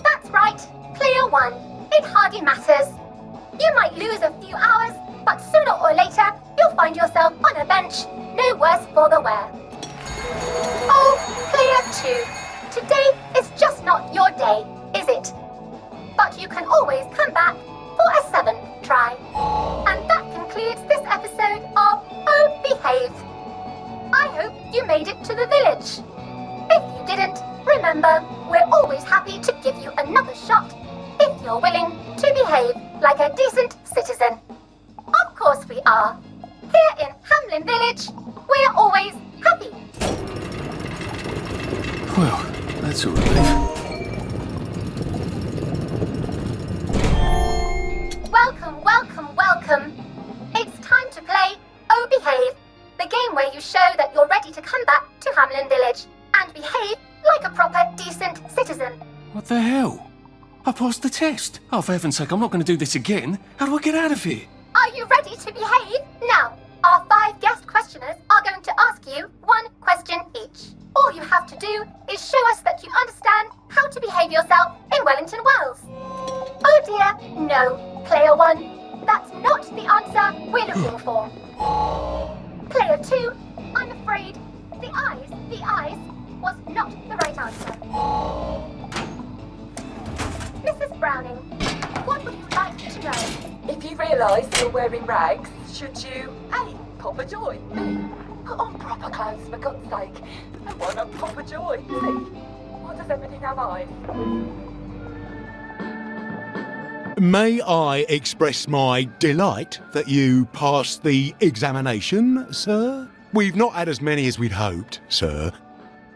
That's right, Player 1. It hardly matters. You might lose a few hours, but sooner or later, you'll find yourself on a bench, no worse for the wear. Oh, Player 2, today is just not your day, is it? But you can always come back for a 7th try. And that concludes this episode of Oh Behave. I hope you remember, we're always happy to give you another shot if you're willing to behave like a decent citizen. Of course we are. Here in Hamlin Village, we're always happy. Well, that's a relief. Welcome, welcome, welcome. It's time to play Oh Behave, the game where you show that you're ready to come back to Hamlin Village and behave like a proper, decent citizen. What the hell? I passed the test. Oh, for heaven's sake, I'm not going to do this again. How do I get out of here? Are you ready to behave? Now, our 5 guest questioners are going to ask you 1 question each. All you have to do is show us that you understand how to behave yourself in Wellington Wells. Oh dear, no. Player 1, that's not the answer we're looking for. Player 2, I'm afraid the eyes was not the right answer. Mrs. Browning, what would you like to know? If you realise you're wearing rags, should you A. pop a joy, B. put on proper clothes for God's sake, and why not pop a joy, C. what does everything have eyes? May I express my delight that you passed the examination, sir? We've not had as many as we'd hoped, sir.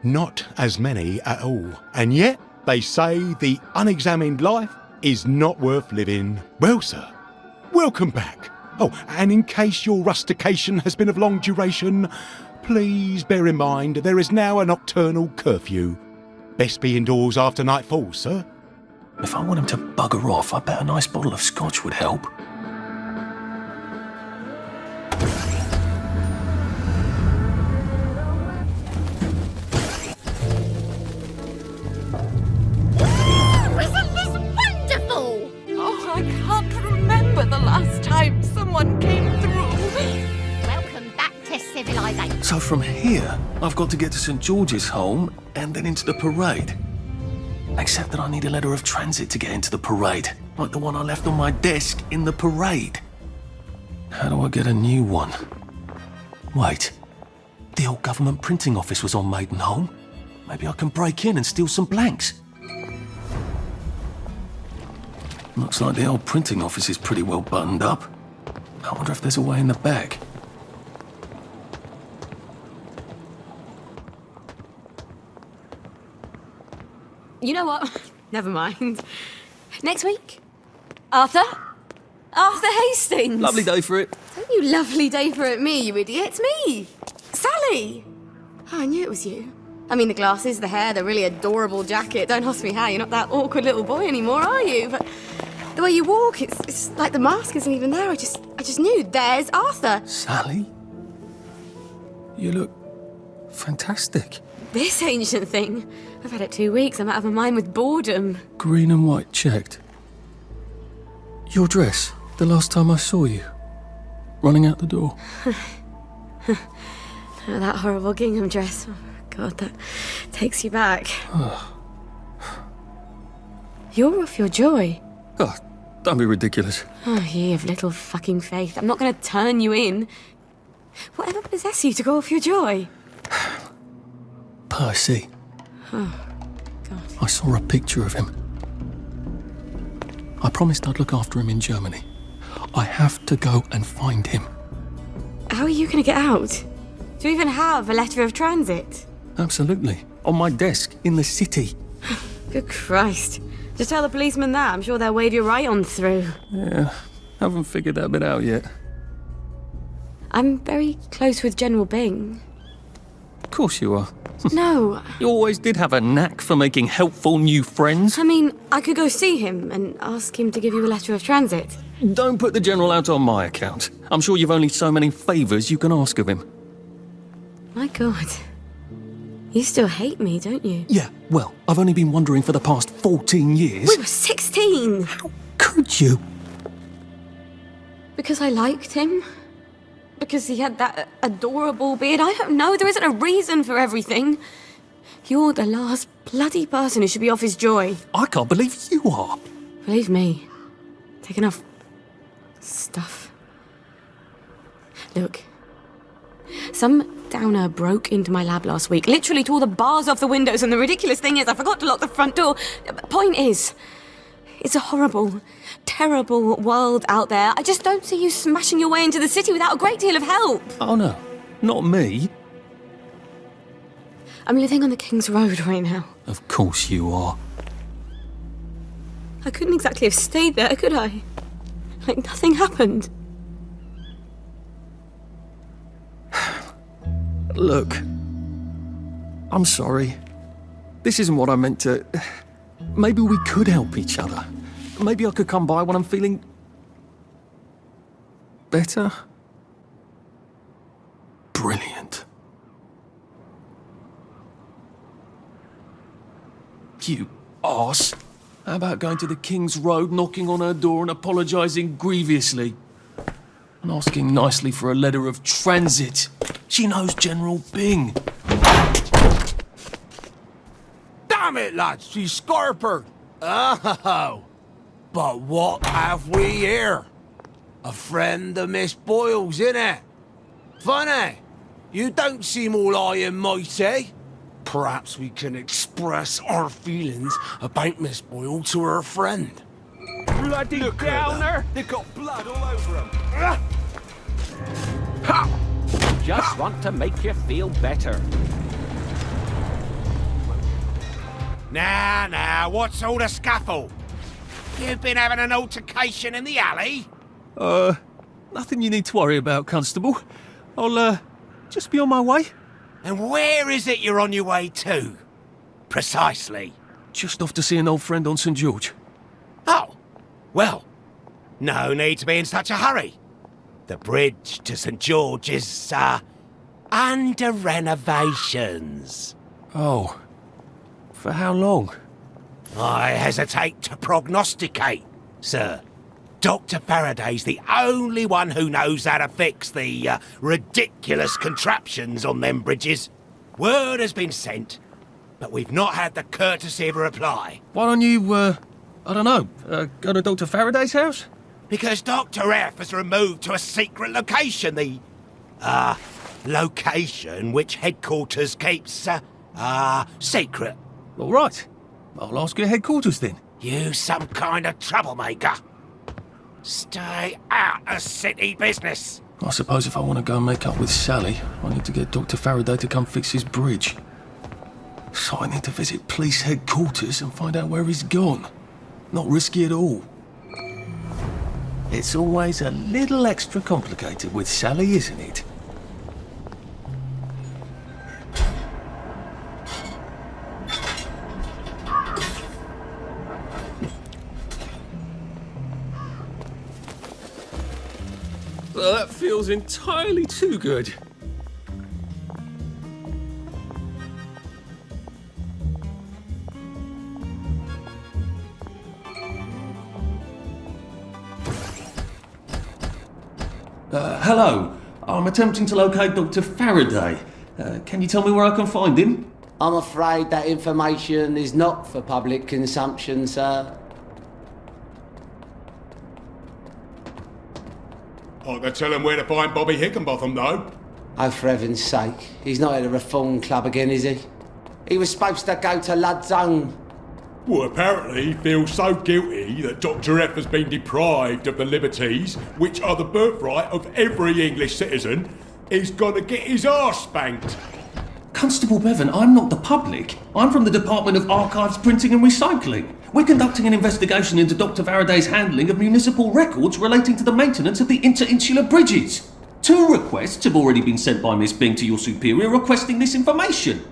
Not as many at all. And yet, they say the unexamined life is not worth living. Well, sir, welcome back. Oh, and in case your rustication has been of long duration, please bear in mind there is now a nocturnal curfew. Best be indoors after nightfall, sir. If I want him to bugger off, I bet a nice bottle of scotch would help. Isn't this wonderful? Oh, I can't remember the last time someone came through. Welcome back to civilization. So from here, I've got to get to St George's Home and then into the parade. Except that I need a letter of transit to get into the parade, like the one I left on my desk in the parade. How do I get a new one? Wait, the old government printing office was on Maidenholm. Maybe I can break in and steal some blanks. Looks like the old printing office is pretty well buttoned up. I wonder if there's a way in the back. You know what? Never mind. Next week? Arthur? Arthur Hastings! Lovely day for it. Don't you lovely day for it me, you idiot. It's me! Sally! Oh, I knew it was you. I mean, the glasses, the hair, the really adorable jacket. Don't ask me how, you're not that awkward little boy anymore, are you? But the way you walk, it's like the mask isn't even there. I just knew. There's Arthur. Sally? You look fantastic. This ancient thing. I've had it 2 weeks. I'm out of my mind with boredom. Green and white checked. Your dress, the last time I saw you. Running out the door. Oh, that horrible gingham dress. Oh, God, that takes you back. You're off your joy. Oh, don't be ridiculous. Oh, you have little fucking faith. I'm not going to turn you in. Whatever possessed you to go off your joy? Percy. Oh, God. I saw a picture of him. I promised I'd look after him in Germany. I have to go and find him. How are you going to get out? Do you even have a letter of transit? Absolutely. On my desk, in the city. Good Christ. Just tell the policeman that. I'm sure they'll wave you right on through. Yeah, haven't figured that bit out yet. I'm very close with General Byng. Of course you are. No. You always did have a knack for making helpful new friends. I mean, I could go see him and ask him to give you a letter of transit. Don't put the General out on my account. I'm sure you've only so many favours you can ask of him. My God. You still hate me, don't you? Yeah, well, I've only been wondering for the past 14 years. We were 16! How could you? Because I liked him? Because he had that adorable beard? I don't know, there isn't a reason for everything. You're the last bloody person who should be off his joy. I can't believe you are. Believe me. Take enough stuff. Look, some downer broke into my lab last week, literally tore the bars off the windows, and the ridiculous thing is I forgot to lock the front door. Point is, it's a horrible, terrible world out there. I just don't see you smashing your way into the city without a great deal of help. Oh no, not me. I'm living on the King's Road right now. Of course you are. I couldn't exactly have stayed there, could I? Like nothing happened. Look, I'm sorry. This isn't what I meant to... Maybe we could help each other. Maybe I could come by when I'm feeling... better? Brilliant. You arse. How about going to the King's Road, knocking on her door and apologising grievously? And asking nicely for a letter of transit. She knows General Byng. Damn it, lads, she's scarpered. Oh, but what have we here? A friend of Miss Boyle's, innit? Funny, you don't seem all high and mighty. Perhaps we can express our feelings about Miss Boyle to her friend. Bloody downer! They've got blood all over them. Ha! Just want to make you feel better. Now, what's all the scuffle? You've been having an altercation in the alley? Nothing you need to worry about, Constable. I'll, just be on my way. And where is it you're on your way to? Precisely. Just off to see an old friend on St. George. Oh, well, no need to be in such a hurry. The bridge to St. George is, under renovations. Oh. For how long? I hesitate to prognosticate, sir. Dr. Faraday's the only one who knows how to fix the ridiculous contraptions on them bridges. Word has been sent, but we've not had the courtesy of a reply. Why don't you, I don't know, go to Dr. Faraday's house? Because Dr. F has removed to a secret location, the, location which headquarters keeps, secret. All right. I'll ask your headquarters then. You some kind of troublemaker. Stay out of city business. I suppose if I want to go and make up with Sally, I need to get Dr. Faraday to come fix his bridge. So I need to visit police headquarters and find out where he's gone. Not risky at all. It's always a little extra complicated with Sally, isn't it? Well, that feels entirely too good. Hello. I'm attempting to locate Dr. Faraday. Can you tell me where I can find him? I'm afraid that information is not for public consumption, sir. I can tell him where to find Bobby Hickenbotham, though. Oh, for heaven's sake. He's not at the Reform Club again, is he? He was supposed to go to Lud's Own. Well, apparently he feels so guilty that Dr. F has been deprived of the liberties which are the birthright of every English citizen, he's gonna get his arse spanked. Constable Bevan, I'm not the public. I'm from the Department of Archives, Printing and Recycling. We're conducting an investigation into Dr. Faraday's handling of municipal records relating to the maintenance of the interinsular bridges. 2 requests have already been sent by Miss Byng to your superior requesting this information.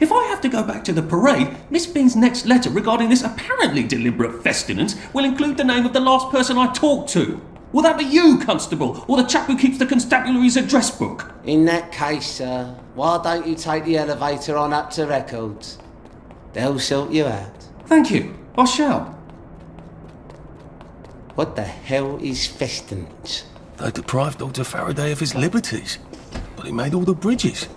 If I have to go back to the parade, Miss Byng's next letter regarding this apparently deliberate festinance will include the name of the last person I talked to. Will that be you, Constable, or the chap who keeps the constabulary's address book? In that case, sir, why don't you take the elevator on up to records? They'll sort you out. Thank you. I shall. What the hell is festinance? They deprived Dr. Faraday of his liberties, but he made all the bridges.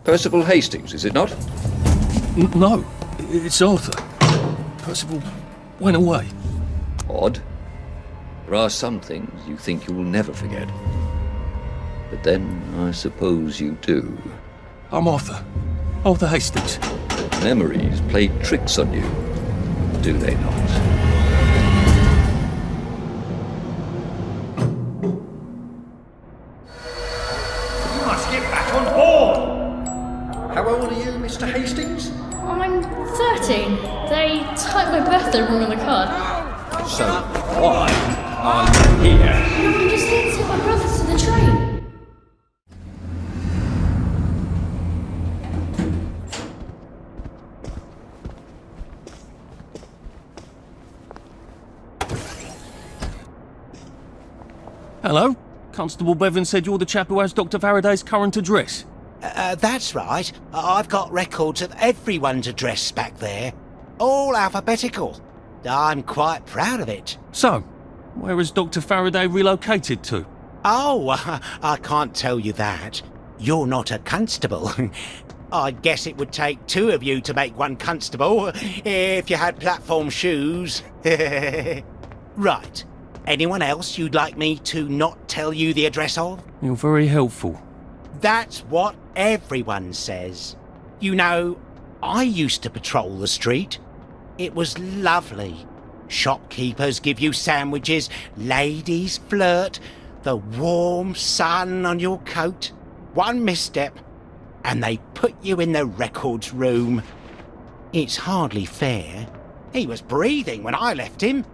Percival Hastings, is it not? No, it's Arthur. Percival went away. Odd. There are some things you think you will never forget. But then, I suppose you do. I'm Arthur. Arthur Hastings. Memories play tricks on you, do they not? You must get back on board! How old are you, Mr. Hastings? I'm 13. They typed my birthday wrong on the card. So, why are you here? No, I'm just here to take my brothers to the train. Hello? Constable Bevan said you're the chap who has Dr. Faraday's current address. That's right. I've got records of everyone's address back there. All alphabetical. I'm quite proud of it. So, where has Dr. Faraday relocated to? Oh, I can't tell you that. You're not a constable. I guess it would take two of you to make one constable, if you had platform shoes. Right. Anyone else you'd like me to not tell you the address of? You're very helpful. That's what everyone says. You know, I used to patrol the street. It was lovely. Shopkeepers give you sandwiches, ladies flirt, the warm sun on your coat. One misstep, and they put you in the records room. It's hardly fair. He was breathing when I left him.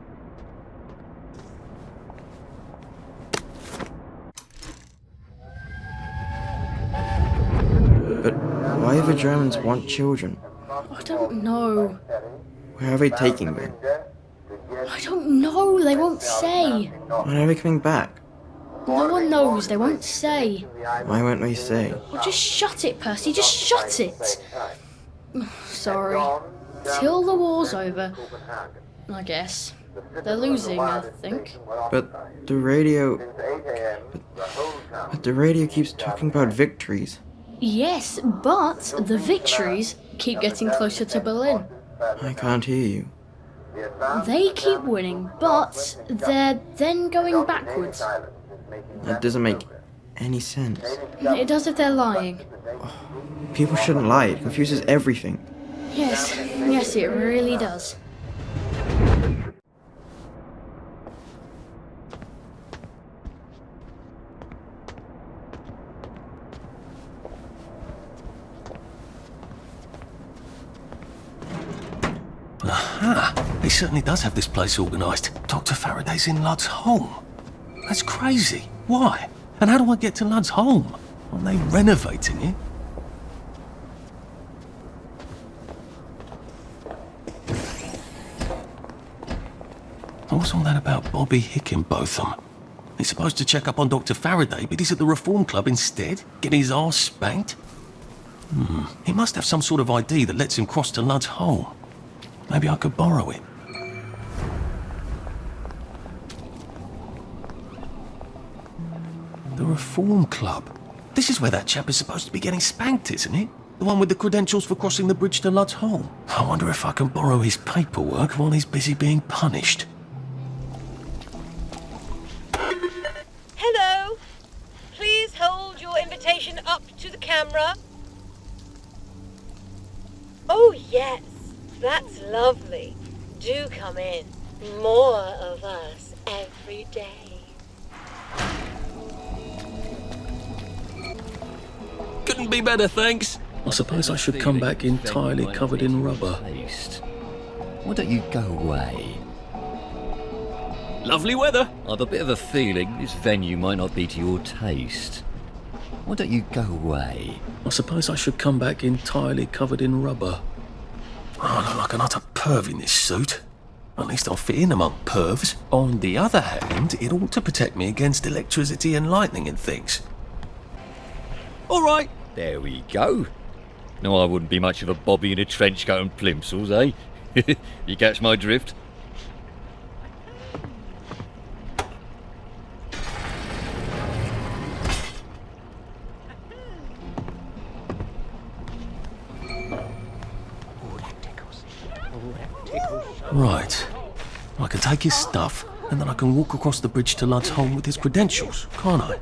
But why do the Germans want children? I don't know. Where are they taking them? I don't know. They won't say. When are they coming back? No one knows. They won't say. Why won't they say? Well, just shut it, Percy. Just shut it. Sorry. Till the war's over, I guess. They're losing, I think. But the radio... But the radio keeps talking about victories. Yes, but the victories keep getting closer to Berlin. I can't hear you. They keep winning, but they're then going backwards. That doesn't make any sense. It does if they're lying. People shouldn't lie. It confuses everything. Yes, it really does. Aha! He certainly does have this place organised. Dr. Faraday's in Lud's home. That's crazy. Why? And how do I get to Lud's home? Aren't they renovating it? What's all that about Bobby Hickenbotham? He's supposed to check up on Dr. Faraday, but he's at the Reform Club instead, getting his arse spanked. He must have some sort of ID that lets him cross to Lud's home. Maybe I could borrow it. The Reform Club. This is where that chap is supposed to be getting spanked, isn't it? The one with the credentials for crossing the bridge to Lud's home. I wonder if I can borrow his paperwork while he's busy being punished. Hello. Please hold your invitation up to the camera. Oh, yes. That's lovely. Do come in. More of us every day. Couldn't be better, thanks. I suppose I should come back entirely covered in rubber. Why don't you go away? Lovely weather. I've a bit of a feeling this venue might not be to your taste. Why don't you go away? I suppose I should come back entirely covered in rubber. Oh, I look like an utter perv in this suit. At least I'll fit in among pervs. On the other hand, it ought to protect me against electricity and lightning and things. All right. There we go. No, I wouldn't be much of a bobby in a trench coat and plimsolls, eh? You catch my drift? Right. I can take his stuff, And then I can walk across the bridge to Lud's home with his credentials, can't I?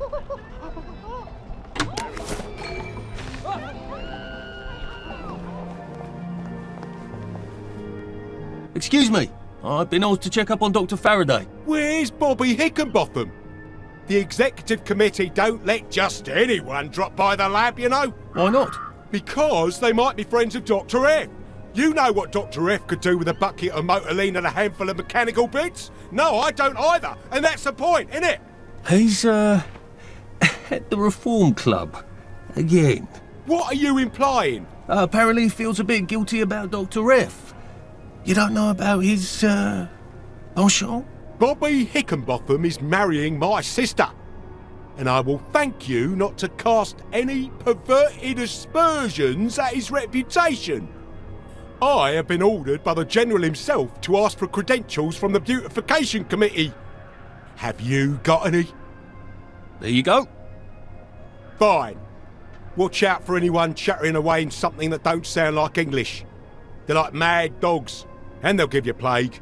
Excuse me, I've been asked to check up on Dr. Faraday. Where's Bobby Hickenbotham? The executive committee don't let just anyone drop by the lab, you know. Why not? Because they might be friends of Dr. F. You know what Dr. F could do with a bucket of motorline and a handful of mechanical bits? No, I don't either, and that's the point, isn't it? He's, at the Reform Club. Again. What are you implying? Apparently he feels a bit guilty about Dr. F. You don't know about his, penchant? Bobby Hickenbotham is marrying my sister. And I will thank you not to cast any perverted aspersions at his reputation. I have been ordered by the General himself to ask for credentials from the Beautification Committee. Have you got any? There you go. Fine. Watch out for anyone chattering away in something that don't sound like English. They're like mad dogs, and they'll give you plague.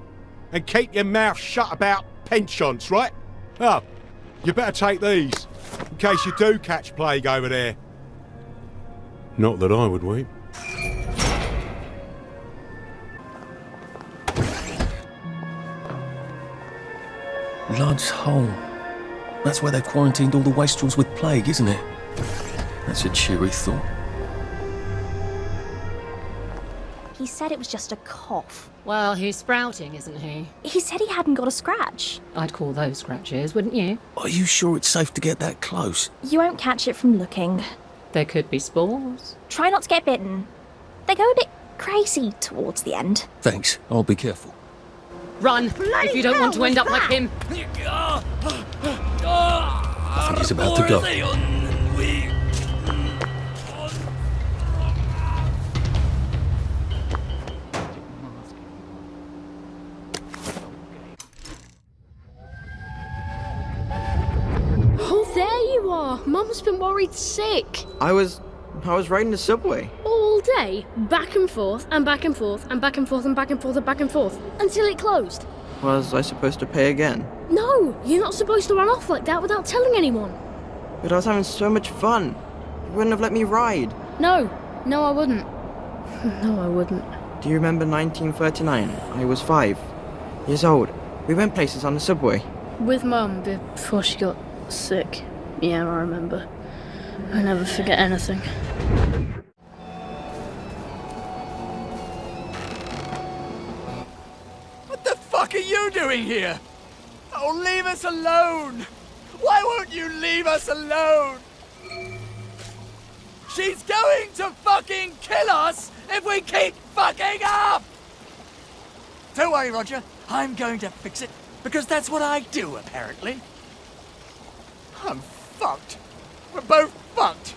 And keep your mouth shut about penchants, right? Oh, you better take these, in case you do catch plague over there. Not that I would weep. Lud's home. That's where they quarantined all the Wastrels with plague, isn't it? That's a cheery thought. He said it was just a cough. Well, he's sprouting, isn't he? He said he hadn't got a scratch. I'd call those scratches, wouldn't you? Are you sure it's safe to get that close? You won't catch it from looking. There could be spores. Try not to get bitten. They go a bit crazy towards the end. Thanks, I'll be careful. Run, if you don't want to end up like him. I think he's about to go. Oh, there you are. Mum's been worried sick. I was riding the subway. All day, back and forth, and back and forth, and back and forth, and back and forth, and back and forth, until it closed. Was I supposed to pay again? No, you're not supposed to run off like that without telling anyone. But I was having so much fun. You wouldn't have let me ride. No, I wouldn't. No, I wouldn't. Do you remember 1939? I was 5 years old. We went places on the subway. With Mum before she got sick. Yeah, I remember. I never forget anything. What the fuck are you doing here? Oh, leave us alone! Why won't you leave us alone? She's going to fucking kill us if we keep fucking up! Don't worry, Roger. I'm going to fix it, because that's what I do, apparently. I'm fucked. We're both fucked.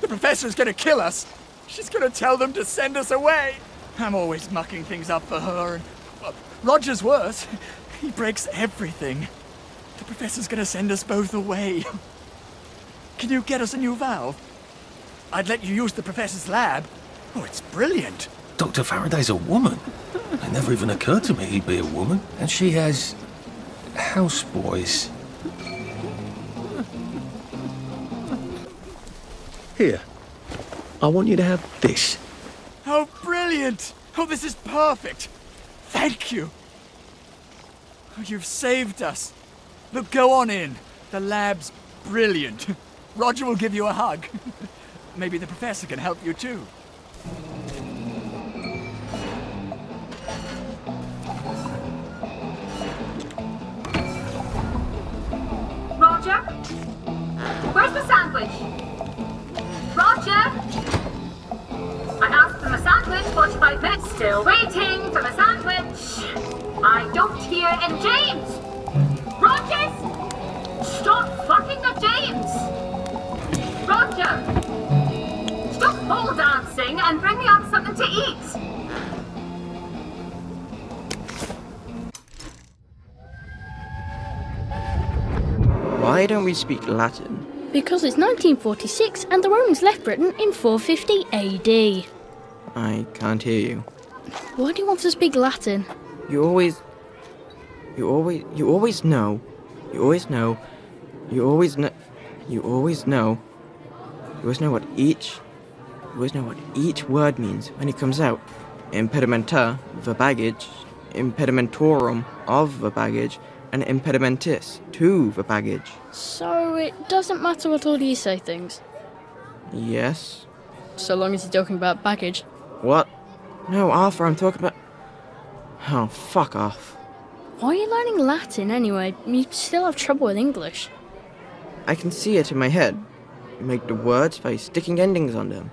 The professor's gonna kill us. She's gonna tell them to send us away. I'm always mucking things up for her, and well, Roger's worse. He breaks everything. The professor's gonna send us both away. Can you get us a new valve? I'd let you use the professor's lab. Oh, it's brilliant. Dr. Faraday's a woman. It never even occurred to me he'd be a woman. And she has houseboys. Here, I want you to have this. Oh, brilliant! Oh, this is perfect! Thank you! Oh, you've saved us. Look, go on in. The lab's brilliant. Roger will give you a hug. Maybe the professor can help you too. Roger? Where's the sandwich? Roger? I asked for my sandwich 45 minutes, still waiting for my sandwich. I don't hear in James. Rogers! Stop fucking at James! Roger! Stop pole dancing and bring me on something to eat. Why don't we speak Latin? Because it's 1946 and the Romans left Britain in 450 AD. I can't hear you. Why do you want to speak Latin? You always You always know what each word means when it comes out. Impedimenta, the baggage, impedimentorum, of the baggage, and impedimentis, to the baggage. So it doesn't matter what order you say things? Yes. So long as you're talking about baggage. What? No, Arthur, I'm talking about... Oh, fuck off. Why are you learning Latin anyway? You still have trouble with English. I can see it in my head. You make the words by sticking endings on them.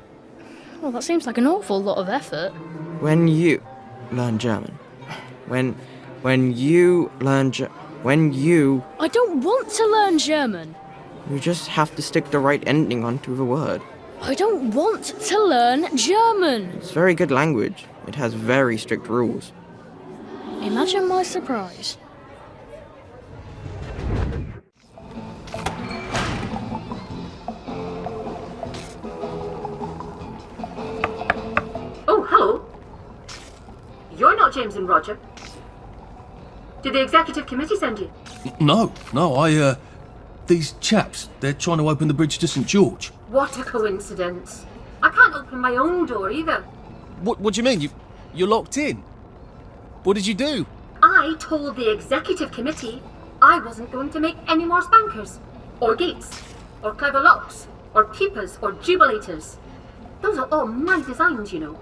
Well, that seems like an awful lot of effort. When you learn German. When you learn I don't want to learn German. You just have to stick the right ending onto the word. I don't want to learn German. It's very good language. It has very strict rules. Imagine my surprise. Oh, hello. You're not James and Roger. Did the executive committee send you? No, these chaps, they're trying to open the bridge to St. George. What a coincidence. I can't open my own door either. What do you mean? You're locked in? What did you do? I told the executive committee I wasn't going to make any more spankers, or gates, or clever locks, or peepers, or jubilators. Those are all my designs, you know.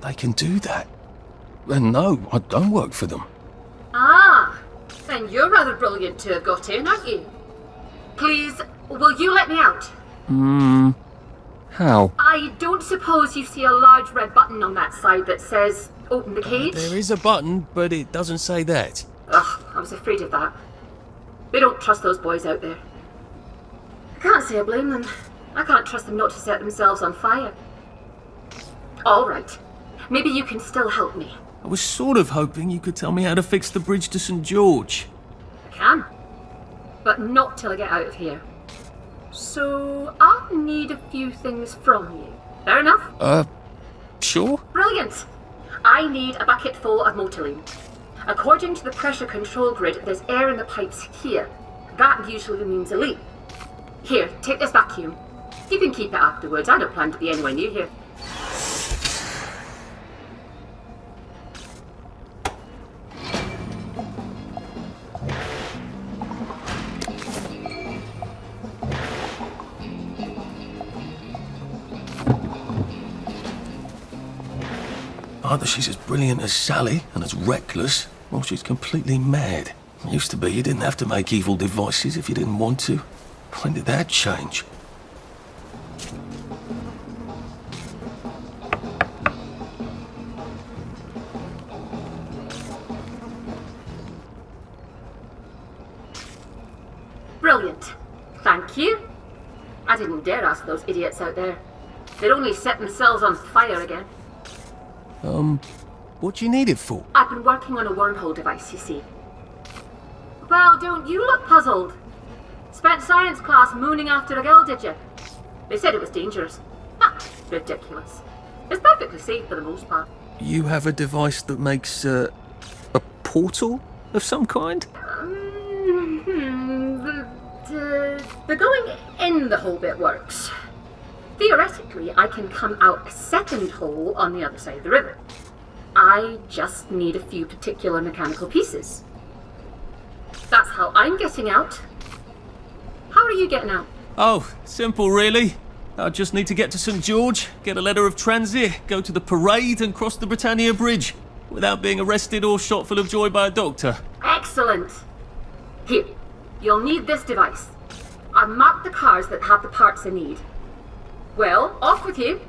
They can do that. And no, I don't work for them. Ah, then you're rather brilliant to have got in, aren't you? Please, will you let me out? How? I don't suppose you see a large red button on that side that says, open the cage? There is a button, but it doesn't say that. Ugh, I was afraid of that. They don't trust those boys out there. I can't say I blame them. I can't trust them not to set themselves on fire. All right. Maybe you can still help me. I was sort of hoping you could tell me how to fix the bridge to St. George. I can. But not till I get out of here. So, I'll need a few things from you. Fair enough? Sure. Brilliant! I need a bucket full of Motoline. According to the pressure control grid, there's air in the pipes here. That usually means a leak. Here, take this vacuum. You can keep it afterwards. I don't plan to be anywhere near here. Either she's as brilliant as Sally and as reckless, or she's completely mad. It used to be you didn't have to make evil devices if you didn't want to. When did that change? Brilliant. Thank you. I didn't dare ask those idiots out there. They'd only set themselves on fire again. What do you need it for? I've been working on a wormhole device, you see. Well, don't you look puzzled? Spent science class mooning after a girl, did you? They said it was dangerous. Ha! Ridiculous. It's perfectly safe for the most part. You have a device that makes, a portal of some kind? The going in the hole bit works. Theoretically, I can come out a second hole on the other side of the river. I just need a few particular mechanical pieces. That's how I'm getting out. How are you getting out? Oh, simple really. I just need to get to St. George, get a letter of transit, go to the parade and cross the Britannia Bridge without being arrested or shot full of joy by a doctor. Excellent. Here, you'll need this device. I've marked the cars that have the parts I need. Well, off with you.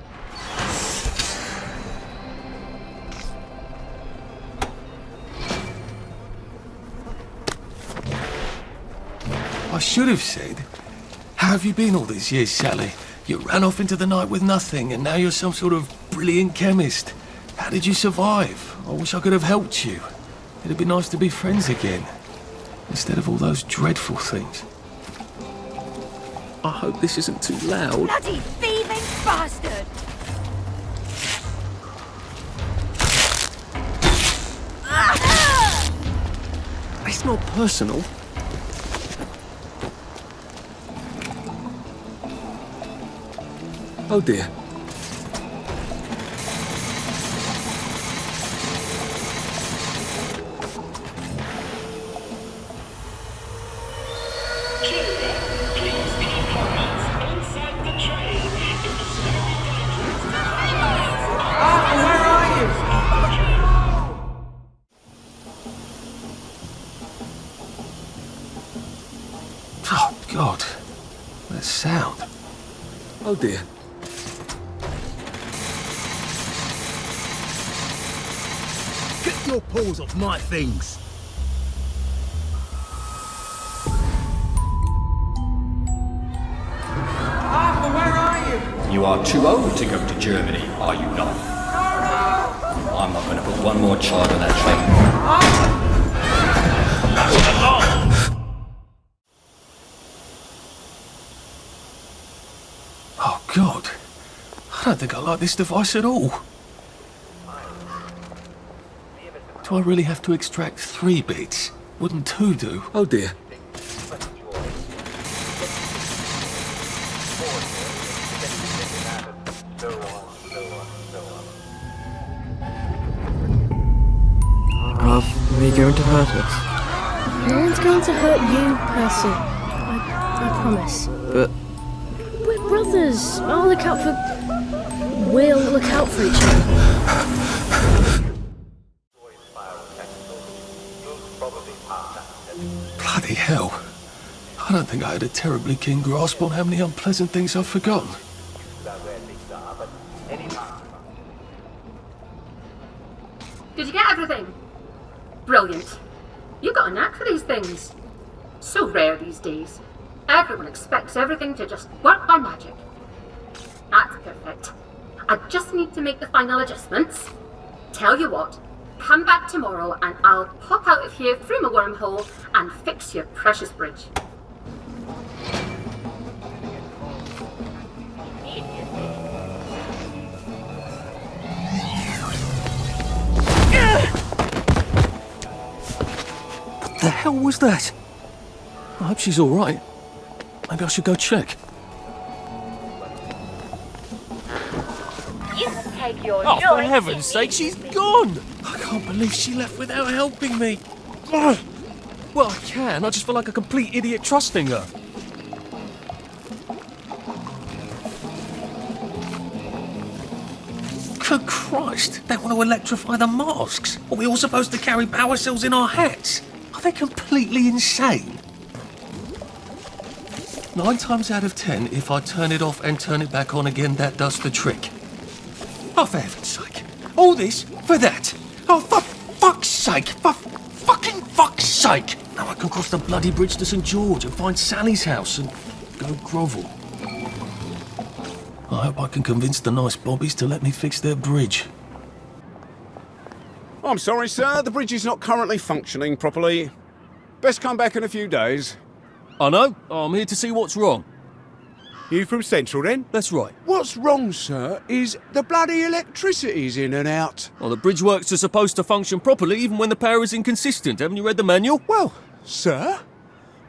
I should have said, how have you been all these years, Sally? You ran off into the night with nothing, and now you're some sort of brilliant chemist. How did you survive? I wish I could have helped you. It'd be nice to be friends again, instead of all those dreadful things. I hope this isn't too loud. Bloody thieving bastard! I It's not personal. Oh dear. Oh God, that sound. Oh dear. Get your paws off my things! Arthur, where are you? You are too old to go to Germany, are you not? I'm not going to put one more child on that train. Oh, God. I don't think I like this device at all. Do I really have to extract 3 bits? Wouldn't 2 do? Oh dear. Are they going to hurt us? No one's going to hurt you, Percy. I promise. But We're brothers. I'll look out for... We'll look out for each other. Bloody hell. I don't think I had a terribly keen grasp on how many unpleasant things I've forgotten. Did you get everything? Brilliant. You got a knack for these things. So rare these days. Everyone expects everything to just work by magic. That's perfect. I just need to make the final adjustments. Tell you what, come back tomorrow and I'll pop out of here through my wormhole and fix your precious bridge. What the hell was that? I hope she's all right. Maybe I should go check. You can take your Oh, for joy, heaven's sake, she's gone! I can't believe she left without helping me. Ugh. Well, I can. I just feel like a complete idiot trusting her. Good Christ, they want to electrify the masks. Are we all supposed to carry power cells in our hats? Are they completely insane? 9 times out of 10, if I turn it off and turn it back on again, that does the trick. Oh, for heaven's sake. All this for that. Oh, for fuck's sake. For fucking fuck's sake. Now I can cross the bloody bridge to St. George and find Sally's house and go grovel. I hope I can convince the nice bobbies to let me fix their bridge. I'm sorry, sir. The bridge is not currently functioning properly. Best come back in a few days. I know. I'm here to see what's wrong. You from Central, then? That's right. What's wrong, sir, is the bloody electricity's in and out. Well, the bridge works are supposed to function properly even when the power is inconsistent. Haven't you read the manual? Well, sir,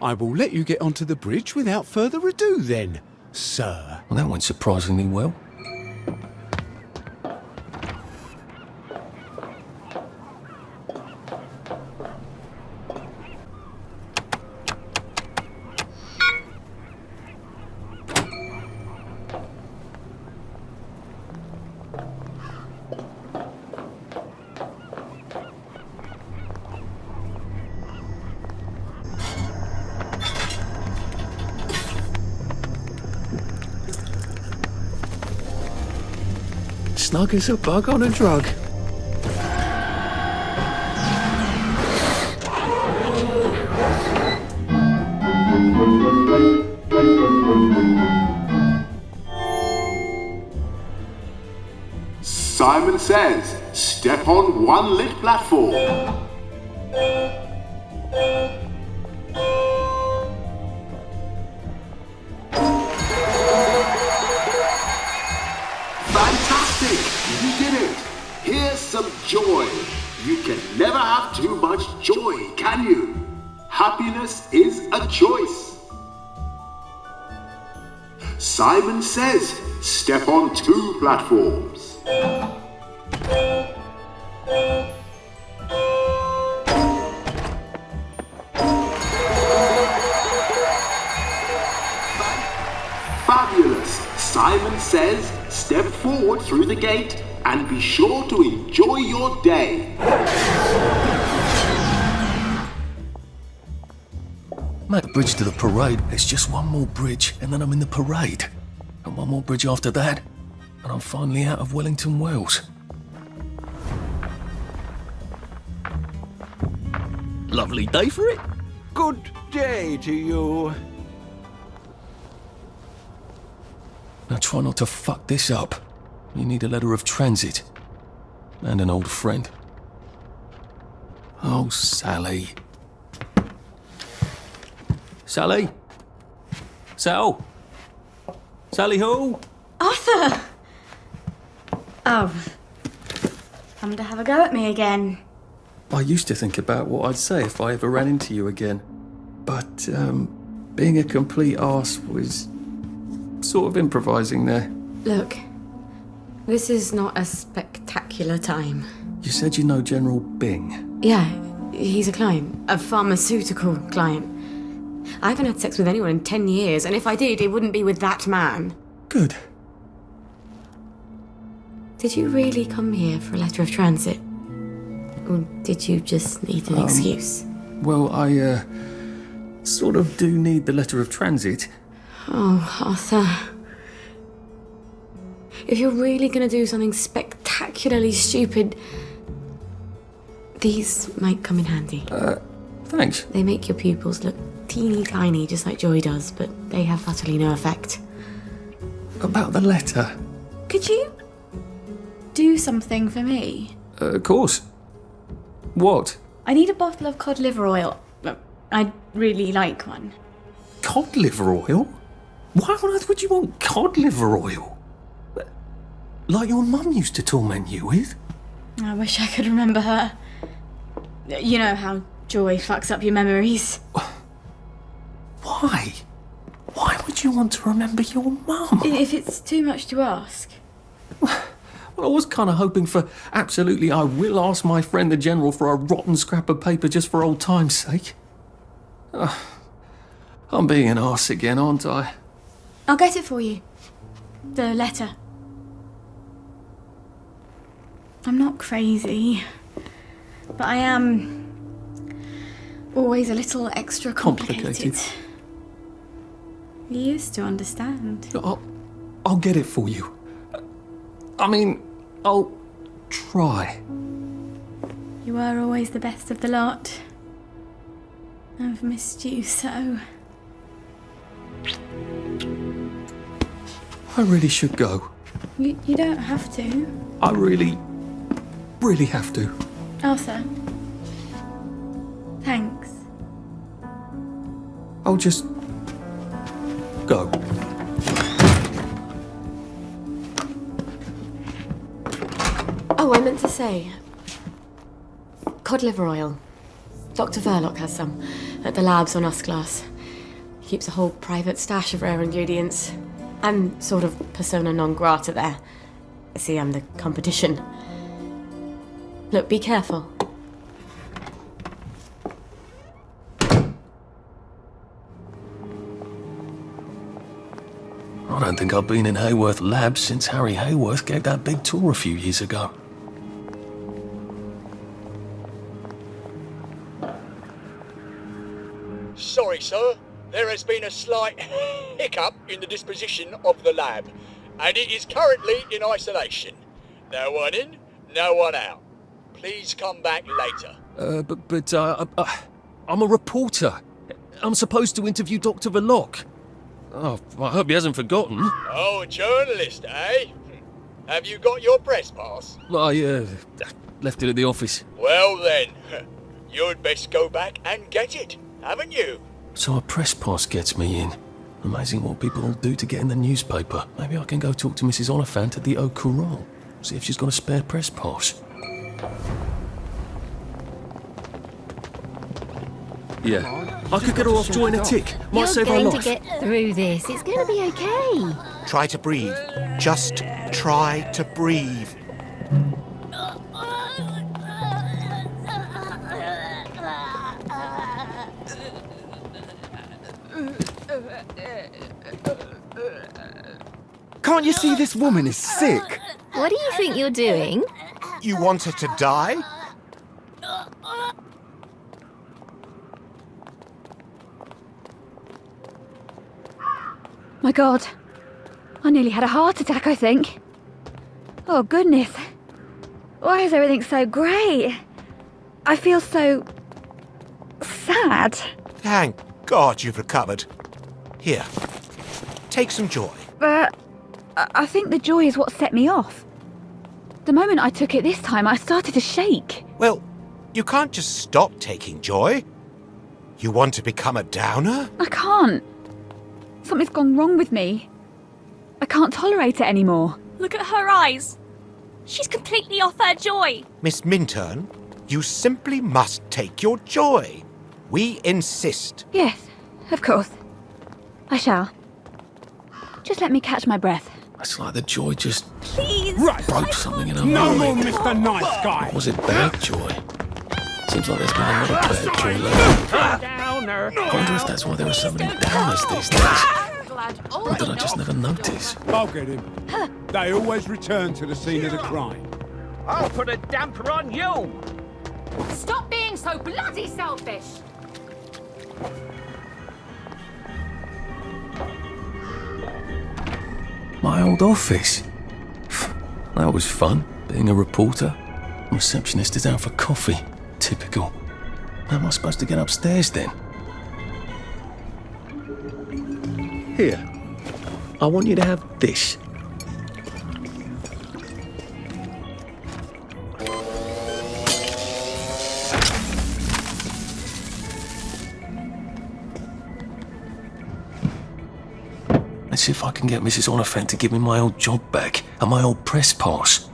I will let you get onto the bridge without further ado, then, sir. Well, that went surprisingly well. Snug as a bug on a drug. Simon says, step on one lit platform. Fantastic! You did it! Here's some joy. You can never have too much joy, can you? Happiness is a choice. Simon says, step on 2 platforms. Fabulous. Simon says, step forward through the gate and be sure to enjoy your day. Mate, bridge to the parade. It's just one more bridge, and then I'm in the parade. And one more bridge after that, and I'm finally out of Wellington Wells. Lovely day for it. Good day to you. Now try not to fuck this up. You need a letter of transit. And an old friend. Oh, Sally. Sally? Sal? Sally who? Arthur! Oh. Come to have a go at me again. I used to think about what I'd say if I ever ran into you again. But, being a complete arse was sort of improvising there. Look, this is not a spectacular time. You said you know General Byng. Yeah, he's a client. A pharmaceutical client. I haven't had sex with anyone in 10 years, and if I did, it wouldn't be with that man. Good. Did you really come here for a letter of transit? Or did you just need an excuse? Well, I, sort of do need the letter of transit. Oh, Arthur. If you're really gonna do something spectacularly stupid, these might come in handy. Thanks. They make your pupils look teeny tiny, just like Joy does, but they have utterly no effect. About the letter? Could you do something for me? Of course. What? I need a bottle of cod liver oil. I'd really like one. Cod liver oil? Why on earth would you want cod liver oil? Like your mum used to torment you with? I wish I could remember her. You know how Joy fucks up your memories. Why? Why would you want to remember your mum? If it's too much to ask. Well, I was kind of hoping for absolutely I will ask my friend the General for a rotten scrap of paper just for old time's sake. I'm being an arse again, aren't I? I'll get it for you. The letter. I'm not crazy, but I am always a little extra complicated. You used to understand. I'll get it for you. I mean, I'll try. You were always the best of the lot. I've missed you so. I really should go. You don't have to. I really have to. Arthur. Thanks. I'll just go. Oh, I meant to say, cod liver oil. Dr. Verloc has some at the labs on Us-Glass. He keeps a whole private stash of rare ingredients. I'm sort of persona non grata there. See, I'm the competition. Look, be careful. I don't think I've been in Hayworth Labs since Harry Hayworth gave that big tour a few years ago. Sorry, sir. There has been a slight hiccup in the disposition of the lab, and it is currently in isolation. No one in, no one out. Please come back later. I'm a reporter. I'm supposed to interview Dr. Verloc. Oh, I hope he hasn't forgotten. Oh, a journalist, eh? Have you got your press pass? I left it at the office. Well then, you'd best go back and get it, haven't you? So a press pass gets me in. Amazing what people will do to get in the newspaper. Maybe I can go talk to Mrs. Oliphant at the Au Courant. See if she's got a spare press pass. Yeah. I could get her off Joy in a tick. Might You're save her going life. to get through this. It's going to be okay. Try to breathe. Just try to breathe. Can't you see this woman is sick? What do you think you're doing? You want her to die? My God. I nearly had a heart attack, I think. Oh, goodness. Why is everything so grey? I feel so... sad. Thank God you've recovered. Here, take some joy. But I think the joy is what set me off. The moment I took it this time, I started to shake. Well, you can't just stop taking joy. You want to become a downer? I can't. Something's gone wrong with me. I can't tolerate it anymore. Look at her eyes. She's completely off her joy. Miss Minturn, you simply must take your joy. We insist. Yes, of course. I shall. Just let me catch my breath. It's like the joy just Please. broke something in her No mind. more Mr. Nice Guy. Was it bad joy? Seems like there's been a lot of bad joy lately. Downer. I wonder if that's why there are so many downers these days. Or did I just never notice? I'll get him. They always return to the scene of the crime. I'll put a damper on you. Stop being so bloody selfish! My old office. That was fun, being a reporter. Receptionist is out for coffee. Typical. How am I supposed to get upstairs then? Here. I want you to have this. Let's see if I can get Mrs. Oliphant to give me my old job back and my old press pass.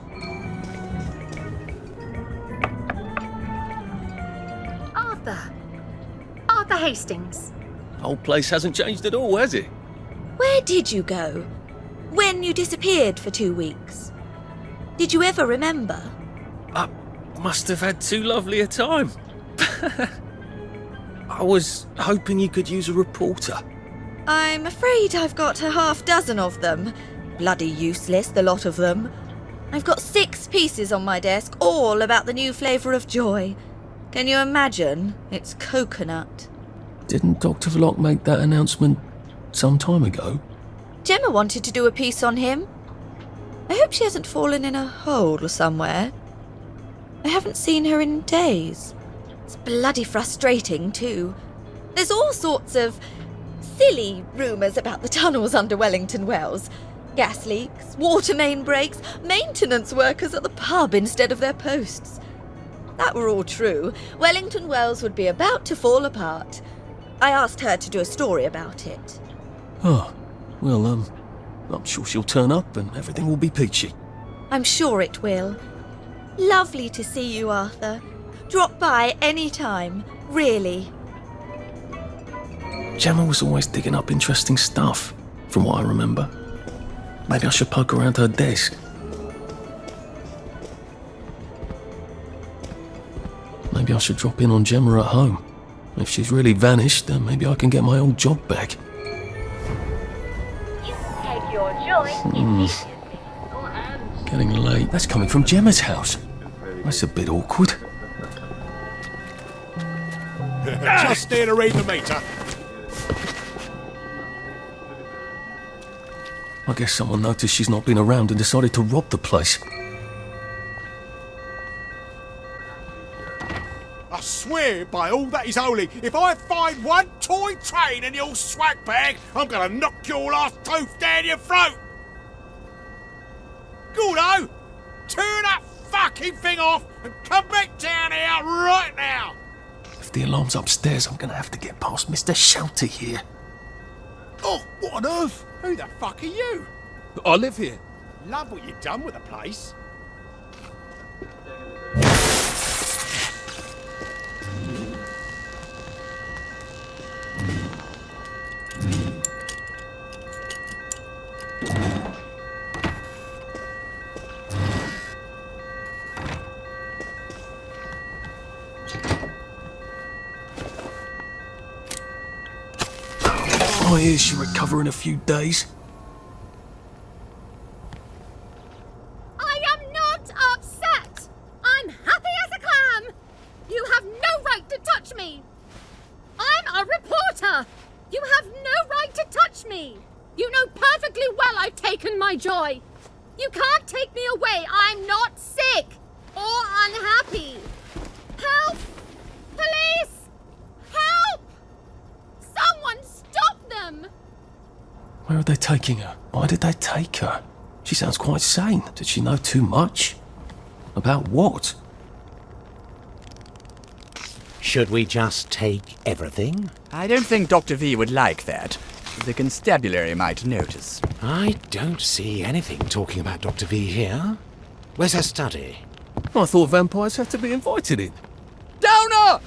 Arthur Hastings. Old place hasn't changed at all, has it? Where did you go? When you disappeared for 2 weeks? Did you ever remember? I must have had too lovely a time. I was hoping you could use a reporter. I'm afraid I've got a half dozen of them. Bloody useless, the lot of them. I've got 6 pieces on my desk, all about the new flavour of joy. Can you imagine? It's coconut. Didn't Dr. Verloc make that announcement some time ago? Gemma wanted to do a piece on him. I hope she hasn't fallen in a hole somewhere. I haven't seen her in days. It's bloody frustrating, too. There's all sorts of silly rumours about the tunnels under Wellington Wells. Gas leaks, water main breaks, maintenance workers at the pub instead of their posts. If that were all true, Wellington Wells would be about to fall apart. I asked her to do a story about it. Oh, well, I'm sure she'll turn up and everything will be peachy. I'm sure it will. Lovely to see you, Arthur. Drop by any time, really. Gemma was always digging up interesting stuff, from what I remember. Maybe I should poke around her desk. Maybe I should drop in on Gemma at home. If she's really vanished, then maybe I can get my old job back. You can take your joy Getting late. That's coming from Gemma's house. That's a bit awkward. Just there to read the meter. I guess someone noticed she's not been around and decided to rob the place. I swear by all that is holy, if I find one toy train in your swag bag, I'm gonna knock your last tooth down your throat! Gordo, turn that fucking thing off and come back down here right now! If the alarm's upstairs, I'm gonna have to get past Mr. Shouty here. Oh, what on earth? Who the fuck are you? I live here. Love what you've done with the place. Oh, I hear she'll recover in a few days. I am not upset! I'm happy as a clam! You have no right to touch me! I'm a reporter! You have no right to touch me! You know perfectly well I've taken my joy! You can't take me away! I'm not sick! Or unhappy! Help! Police! Help! Someone stop them! Where are they taking her? Why did they take her? She sounds quite sane. Did she know too much? About what? Should we just take everything? I don't think Dr. V would like that. The constabulary might notice. I don't see anything talking about Dr. V here. Where's her study? I thought vampires had to be invited in. Downer!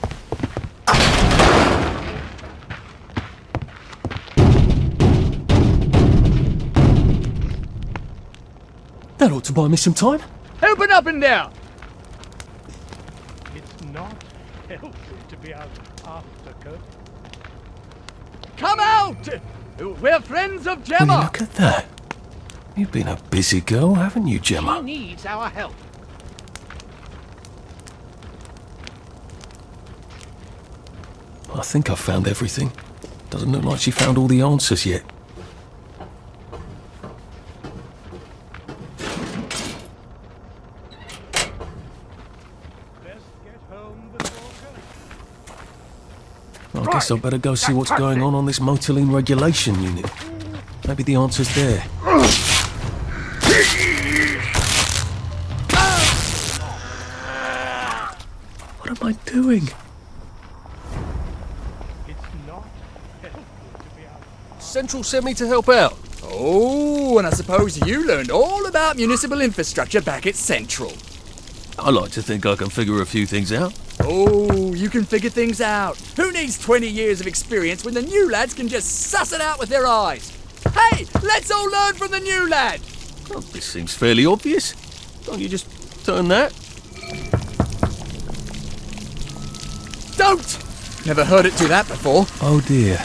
That ought to buy me some time. Open up in there! It's not healthy to be out after curfew. Come out! We're friends of Will Gemma! you look at that? You've been a busy girl, haven't you, She Gemma? needs our help. I think I've found everything. Doesn't look like she found all the answers yet. I guess I'd better go see what's going on this motiline regulation unit. Maybe the answer's there. What am I doing? Central sent me to help out. Oh, and I suppose you learned all about municipal infrastructure back at Central. I like to think I can figure a few things out. Oh, you can figure things out. Who needs 20 years of experience when the new lads can just suss it out with their eyes? Hey, let's all learn from the new lad! Oh, this seems fairly obvious. Can't you just turn that? Don't! Never heard it do that before. Oh dear.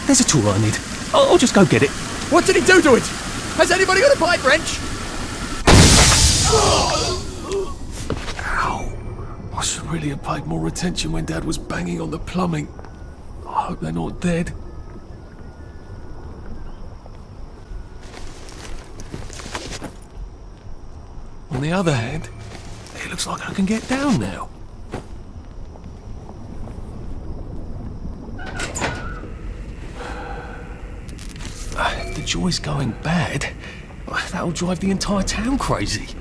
There's a tool I need. I'll just go get it. What did he do to it? Has anybody got a pipe wrench? Ow. I should really have paid more attention when Dad was banging on the plumbing. I hope they're not dead. On the other hand, it looks like I can get down now. If the joy's going bad, that'll drive the entire town crazy.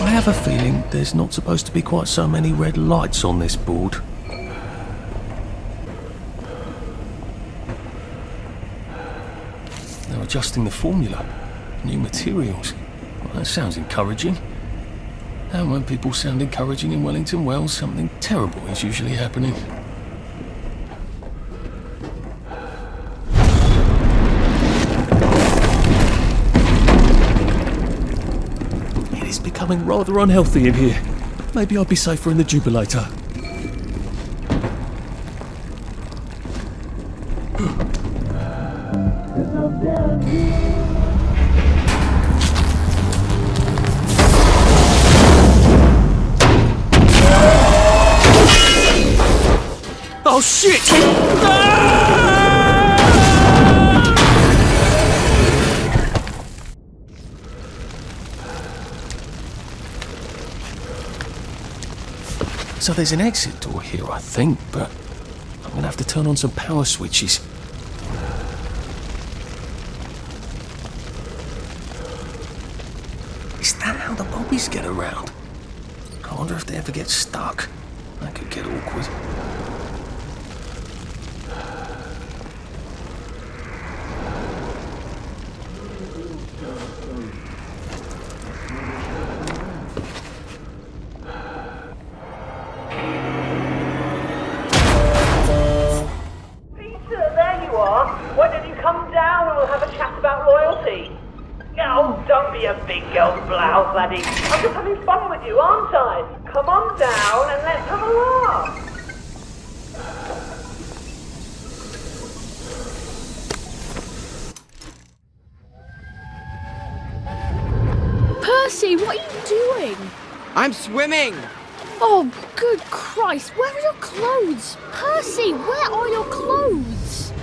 I have a feeling there's not supposed to be quite so many red lights on this board. They're adjusting the formula. New materials. Well, that sounds encouraging. And when people sound encouraging in Wellington Wells, something terrible is usually happening. It is becoming rather unhealthy in here. Maybe I'd be safer in the jubilator. Oh shit! So there's an exit door here, I think, but I'm gonna have to turn on some power switches. Is that how the bobbies get around? I wonder if they ever get stuck. That could get awkward. Oh, don't be a big girl blouse, laddie. I'm just having fun with with you, aren't I? Come on down and let's have a laugh. Percy, what are you doing? I'm swimming! Oh, good Christ, where are your clothes? Percy, where are your clothes?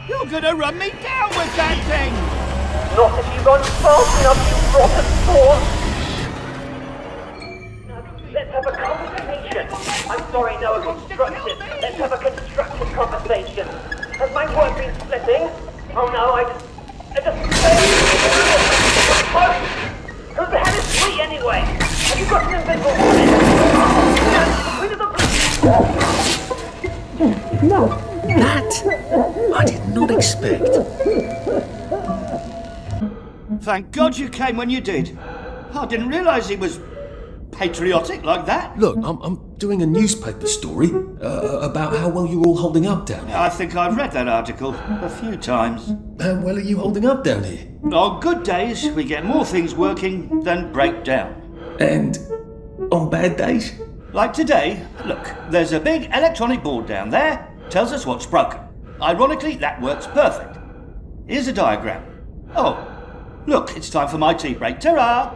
You're gonna run me down with that thing! Not if you run fast enough, you rotten spawn! Let's have a conversation. I'm sorry, no, a constructive. Let's have a constructive conversation. Has my work been splitting? Oh no, I just... Who the hell is we anyway? Have you got an invisible friend? No. That I did not expect. Thank God you came when you did. I didn't realise he was patriotic like that. Look, I'm doing a newspaper story about how well you're all holding up down here. I think I've read that article a few times. How well are you holding up down here? On good days, we get more things working than break down. And on bad days? Like today, look, there's a big electronic board down there, tells us what's broken. Ironically, that works perfect. Here's a diagram. Oh, look, it's time for my tea break. Ta-ra!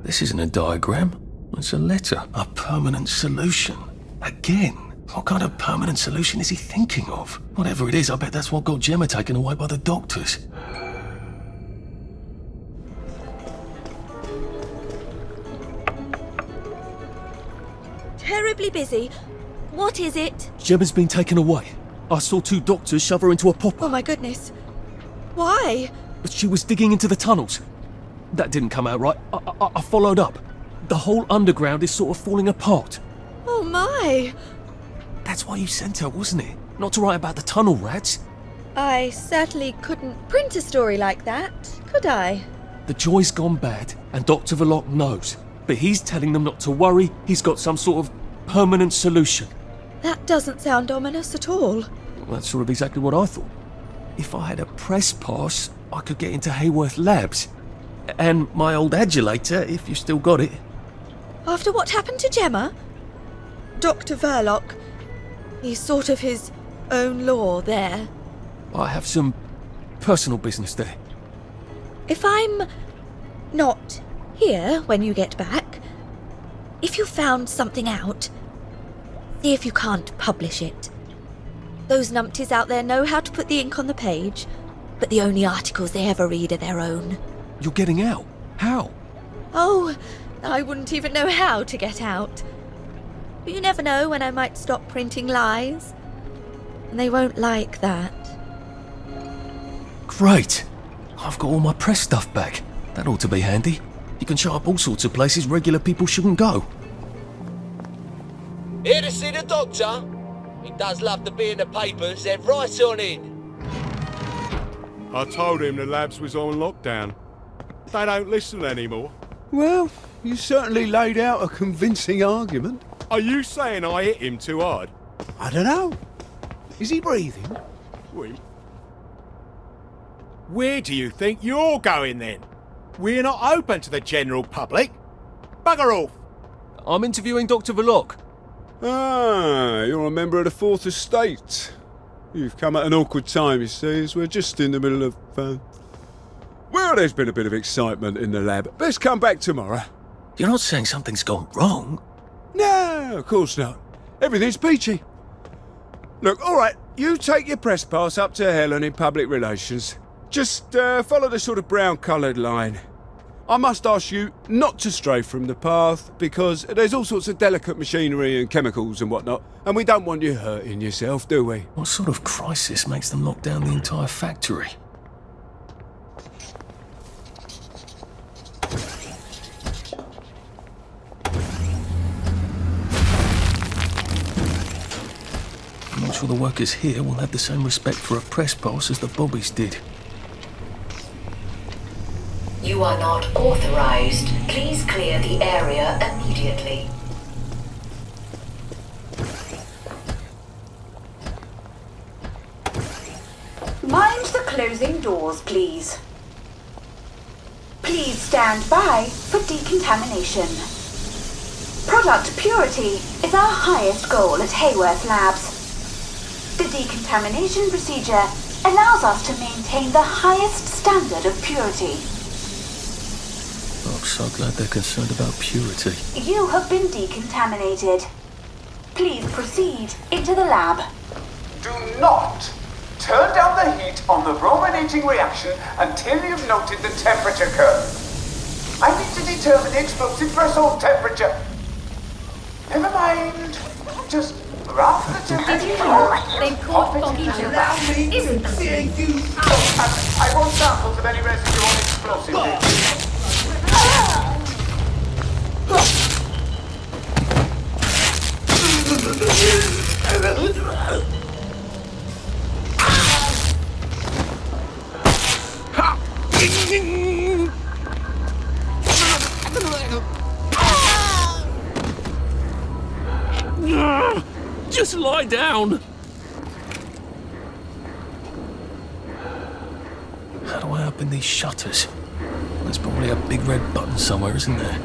This isn't a diagram. It's a letter. A permanent solution. Again. What kind of permanent solution is he thinking of? Whatever it is, I bet that's what got Gemma taken away by the doctors. Terribly busy. What is it? Gemma's been taken away. I saw 2 doctors shove her into a popper. Oh my goodness. Why? But she was digging into the tunnels. That didn't come out right. I followed up. The whole underground is sort of falling apart. Oh my. That's why you sent her, wasn't it? Not to write about the tunnel rats. I certainly couldn't print a story like that, could I? The joy's gone bad, and Dr. Verloc knows. But he's telling them not to worry. He's got some sort of permanent solution. That doesn't sound ominous at all. Well, that's sort of exactly what I thought. If I had a press pass, I could get into Hayworth Labs. And my old adulator, if you still got it. After what happened to Gemma? Dr. Verloc, he's sort of his own law there. I have some personal business there. If I'm not here when you get back, if you found something out, see if you can't publish it. Those numpties out there know how to put the ink on the page, but the only articles they ever read are their own. You're getting out? How? Oh, I wouldn't even know how to get out. But you never know when I might stop printing lies. And they won't like that. Great. I've got all my press stuff back. That ought to be handy. You can show up all sorts of places regular people shouldn't go. Here to see the doctor? He does love to be in the papers. They're right on in. I told him the labs was on lockdown. They don't listen anymore. Well, you certainly laid out a convincing argument. Are you saying I hit him too hard? I don't know. Is he breathing? Where do you think you're going then? We're not open to the general public. Bugger off. I'm interviewing Dr. Verloc. Ah, you're a member of the Fourth Estate. You've come at an awkward time, you see, as we're just in the middle of... Well, there's been a bit of excitement in the lab. Best come back tomorrow. You're not saying something's gone wrong? No, of course not. Everything's peachy. Look, all right, you take your press pass up to Helen in public relations. Just follow the sort of brown-coloured line. I must ask you not to stray from the path, because there's all sorts of delicate machinery and chemicals and whatnot, and we don't want you hurting yourself, do we? What sort of crisis makes them lock down the entire factory? I'm not sure the workers here will have the same respect for a press pass as the bobbies did. You are not authorized. Please clear the area immediately. Mind the closing doors, please. Please stand by for decontamination. Product purity is our highest goal at Hayworth Labs. The decontamination procedure allows us to maintain the highest standard of purity. I'm so glad they're concerned about purity. You have been decontaminated. Please proceed into the lab. Do not turn down the heat on the brominating reaction until you've noted the temperature curve. I need to determine the explosive threshold temperature. Never mind. Just graph the temperature. They caught each other. Isn't it? I want samples of any residue on explosive. Just lie down! How do I open these shutters? There's probably a big red button somewhere, isn't there?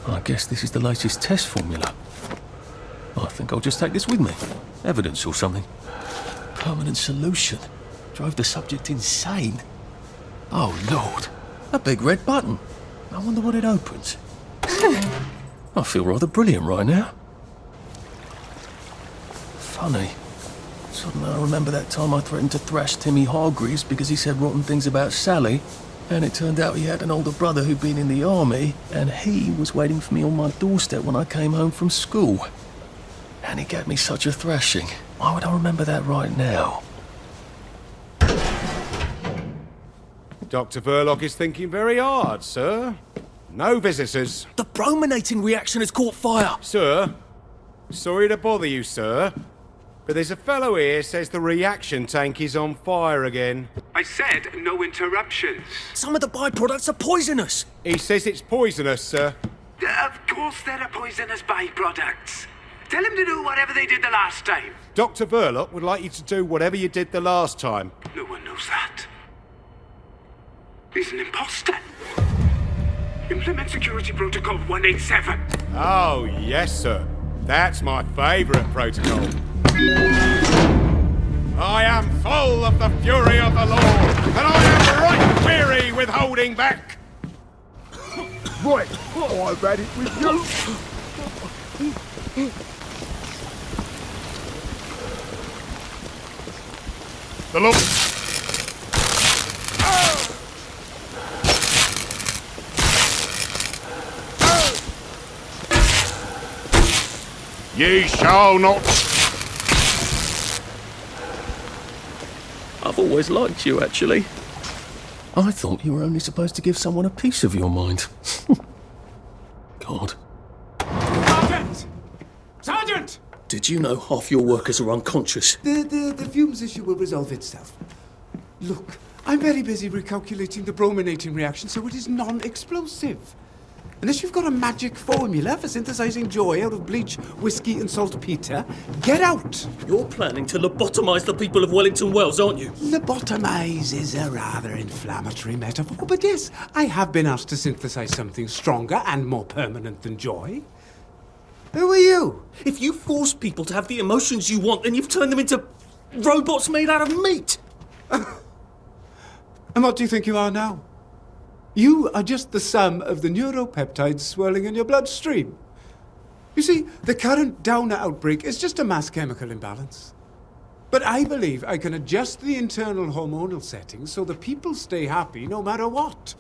I guess this is the latest test formula. I think I'll just take this with me. Evidence or something. Permanent solution. Drove the subject insane. Oh, Lord. A big red button. I wonder what it opens. I feel rather brilliant right now. Funny. Suddenly I remember that time I threatened to thrash Timmy Hargreaves because he said rotten things about Sally, and it turned out he had an older brother who'd been in the army, and he was waiting for me on my doorstep when I came home from school. And he gave me such a thrashing. Why would I remember that right now? Dr. Verloc is thinking very hard, sir. No visitors. The brominating reaction has caught fire! Sir, sorry to bother you, sir, but there's a fellow here says the reaction tank is on fire again. I said no interruptions. Some of the byproducts are poisonous! He says it's poisonous, sir. Of course there are poisonous byproducts. Tell him to do whatever they did the last time. Dr. Verloc would like you to do whatever you did the last time. No one knows that. He's an imposter. Implement Security Protocol 187. Oh, yes, sir. That's my favourite protocol. I am full of the fury of the law, and I am right weary with holding back. Right, I've had it with you. The law. Ye shall not. I've always liked you, actually. I thought you were only supposed to give someone a piece of your mind. God. Sergeant! Sergeant! Did you know half your workers are unconscious? The fumes issue will resolve itself. Look, I'm very busy recalculating the brominating reaction so it is non-explosive. Unless you've got a magic formula for synthesizing joy out of bleach, whiskey and saltpeter, get out! You're planning to lobotomize the people of Wellington Wells, aren't you? Lobotomize is a rather inflammatory metaphor, but yes, I have been asked to synthesize something stronger and more permanent than joy. Who are you? If you force people to have the emotions you want, then you've turned them into robots made out of meat! And what do you think you are now? You are just the sum of the neuropeptides swirling in your bloodstream. You see, the current Downer outbreak is just a mass chemical imbalance. But I believe I can adjust the internal hormonal settings so the people stay happy no matter what.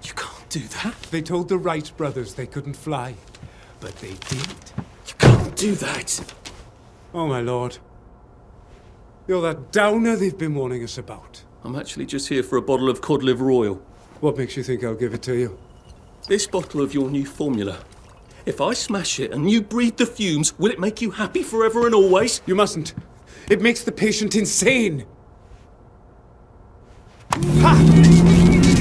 You can't do that. They told the Wright brothers they couldn't fly, but they did. You can't do that. Oh, my lord. You're that Downer they've been warning us about. I'm actually just here for a bottle of cod liver oil. What makes you think I'll give it to you? This bottle of your new formula. If I smash it and you breathe the fumes, will it make you happy forever and always? You mustn't. It makes the patient insane. Ha!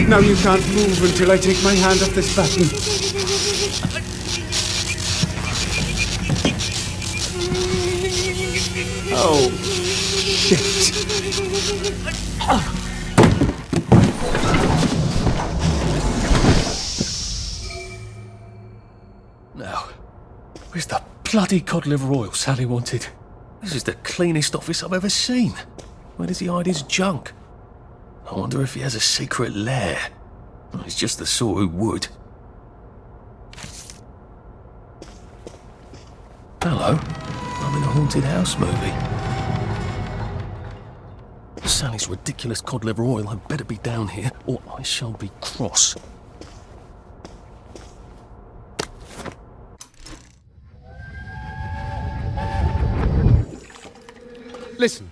Now you can't move until I take my hand off this button. Oh, shit. Now, where's the bloody cod liver oil Sally wanted? This is the cleanest office I've ever seen. Where does he hide his junk? I wonder if he has a secret lair. Well, he's just the sort who would. Hello. I'm in a haunted house movie. Sally's ridiculous cod liver oil had better be down here, or I shall be cross. Listen,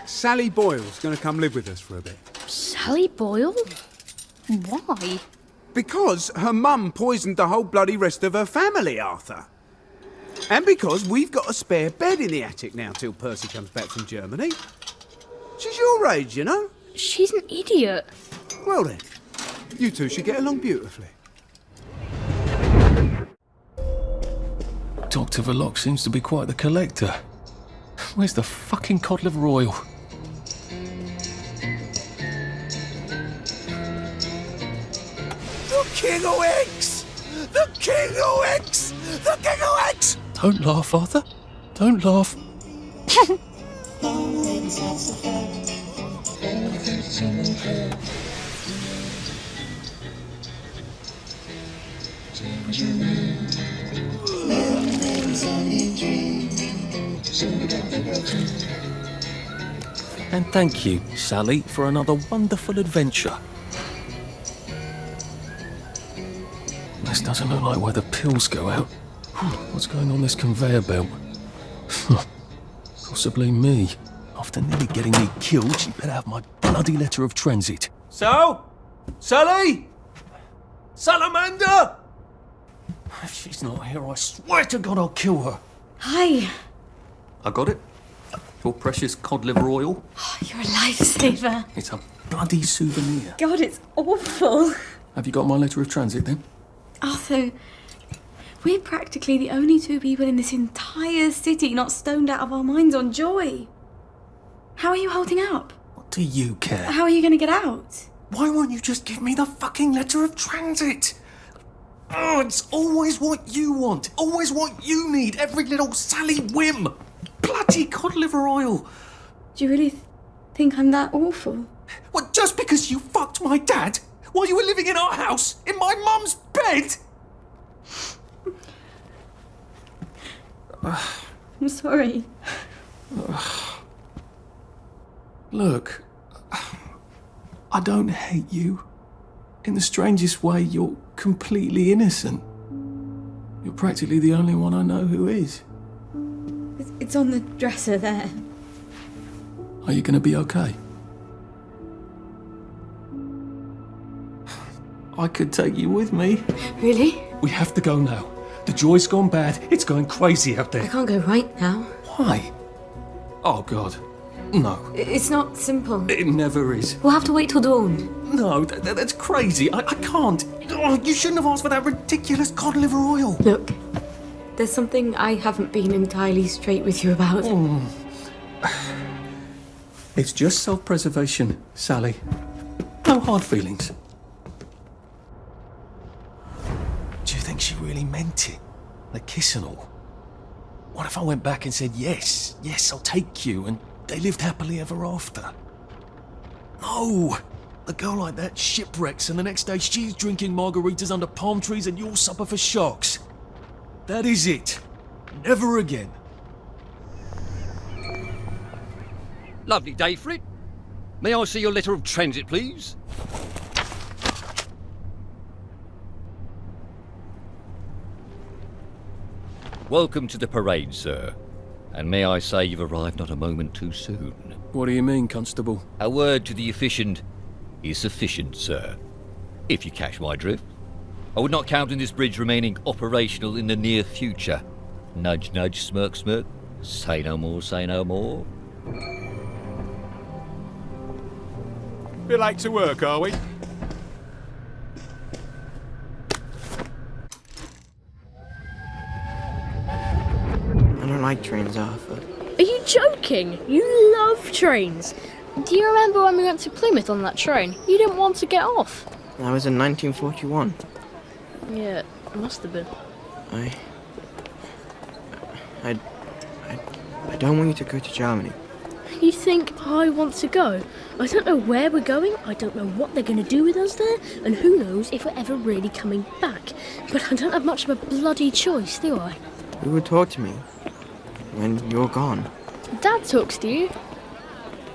Sally Boyle's going to come live with us for a bit. Sally Boyle? Why? Because her mum poisoned the whole bloody rest of her family, Arthur. And because we've got a spare bed in the attic now till Percy comes back from Germany. She's your age, you know. She's an idiot. Well then, you two should get along beautifully. Dr. Verloc seems to be quite the collector. Where's the fucking cod liver oil? The King of X! The King of X! The King of X! Don't laugh, Arthur. Don't laugh. And thank you, Sally, for another wonderful adventure. This doesn't look like where the pills go out. What's going on this conveyor belt? Possibly me. After nearly getting me killed, she better have my bloody letter of transit. So? Sally? Salamander? If she's not here, I swear to God I'll kill her. Hi. I got it. Your precious cod liver oil. Oh, you're a lifesaver. It's a bloody souvenir. God, it's awful. Have you got my letter of transit then? Arthur, we're practically the only two people in this entire city not stoned out of our minds on joy. How are you holding up? What do you care? How are you going to get out? Why won't you just give me the fucking letter of transit? Oh, it's always what you want. Always what you need. Every little Sally whim. Bloody cod liver oil. Do you really think I'm that awful? What, just because you fucked my dad? While you were living in our house? In my mum's bed? I'm sorry. Look, I don't hate you. In the strangest way, you're completely innocent. You're practically the only one I know who is. It's on the dresser there. Are you going to be okay? I could take you with me. Really? We have to go now. The joy's gone bad. It's going crazy out there. I can't go right now. Why? Oh, God. No. It's not simple. It never is. We'll have to wait till dawn. No, that's crazy. I can't. Oh, you shouldn't have asked for that ridiculous cod liver oil. Look, there's something I haven't been entirely straight with you about. It's just self-preservation, Sally. No hard feelings. Do you think she really meant it? The kiss and all? What if I went back and said, yes, I'll take you, and they lived happily ever after? No! A girl like that shipwrecks, and the next day she's drinking margaritas under palm trees and you'll suffer for sharks. That is it. Never again. Lovely day for it. May I see your letter of transit, please? Welcome to the parade, sir. And may I say you've arrived not a moment too soon. What do you mean, Constable? A word to the efficient is sufficient, sir. If you catch my drift. I would not count on this bridge remaining operational in the near future. Nudge, nudge, smirk, smirk. Say no more, say no more. Bit late to work, are we? I don't like trains, Arthur. Are you joking? You love trains. Do you remember when we went to Plymouth on that train? You didn't want to get off. That was in 1941. Yeah, it must have been. I don't want you to go to Germany. You think I want to go? I don't know where we're going, I don't know what they're going to do with us there, and who knows if we're ever really coming back. But I don't have much of a bloody choice, do I? Who would talk to me when you're gone? Dad talks to you.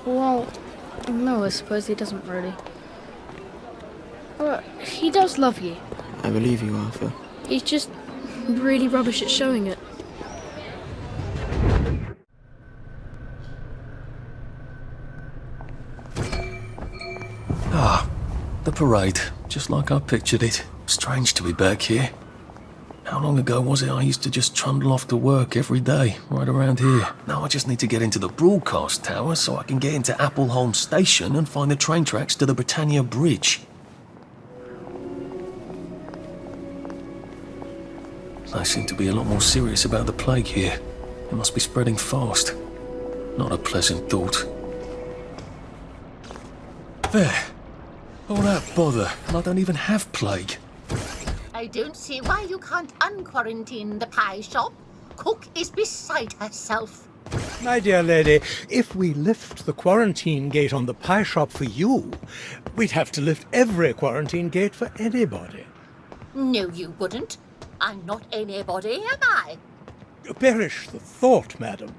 Well, no, I suppose he doesn't really. But he does love you. I believe you, Arthur. He's just really rubbish at showing it. Ah, the parade, just like I pictured it. Strange to be back here. How long ago was it I used to just trundle off to work every day, right around here? Now I just need to get into the broadcast tower so I can get into Appleholm Station and find the train tracks to the Britannia Bridge. They seem to be a lot more serious about the plague here. It must be spreading fast. Not a pleasant thought. There. All that bother, and I don't even have plague. I don't see why you can't unquarantine the pie shop. Cook is beside herself. My dear lady, if we lift the quarantine gate on the pie shop for you, we'd have to lift every quarantine gate for anybody. No, you wouldn't. I'm not anybody, am I? Perish the thought, madam.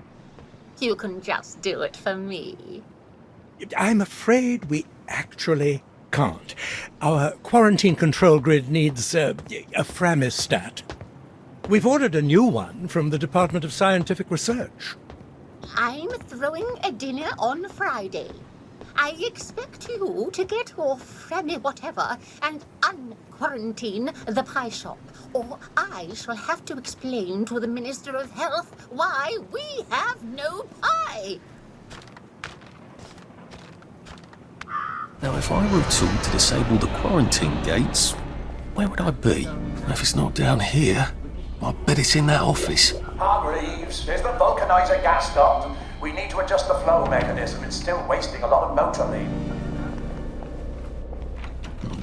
You can just do it for me. I'm afraid we actually can't. Our quarantine control grid needs a framistat. We've ordered a new one from the Department of Scientific Research. I'm throwing a dinner on Friday. I expect you to get your Frammy whatever and unquarantine the pie shop, or I shall have to explain to the Minister of Health why we have no pie. Now, if I were told to disable the quarantine gates, where would I be? If it's not down here, I bet it's in that office. Hargreaves, is the vulcanizer gas stopped? We need to adjust the flow mechanism. It's still wasting a lot of motor lead.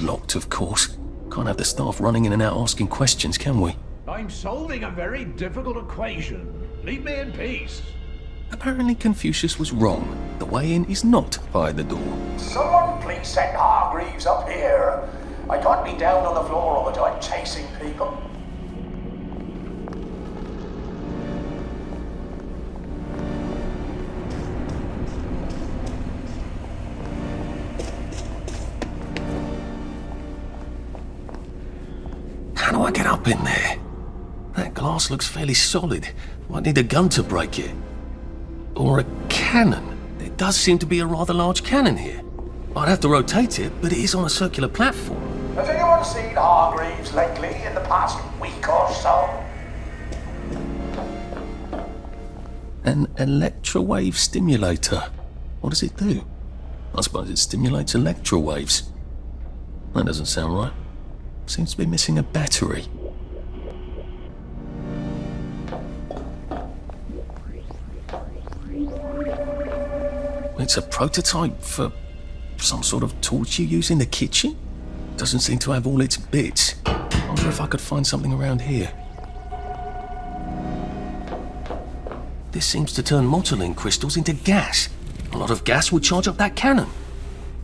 Locked, of course. Can't have the staff running in and out asking questions, can we? I'm solving a very difficult equation. Leave me in peace. Apparently Confucius was wrong. The way in is not by the door. Someone please send Hargreaves up here. I can't be down on the floor all the time chasing people. How do I get up in there? That glass looks fairly solid. Might need a gun to break it. Or a cannon. There does seem to be a rather large cannon here. I'd have to rotate it, but it is on a circular platform. Has anyone seen Hargreaves lately in the past week or so? An electrowave stimulator. What does it do? I suppose it stimulates electrowaves. That doesn't sound right. Seems to be missing a battery. It's a prototype for some sort of torch you use in the kitchen? Doesn't seem to have all its bits. I wonder if I could find something around here. This seems to turn motoline crystals into gas. A lot of gas would charge up that cannon.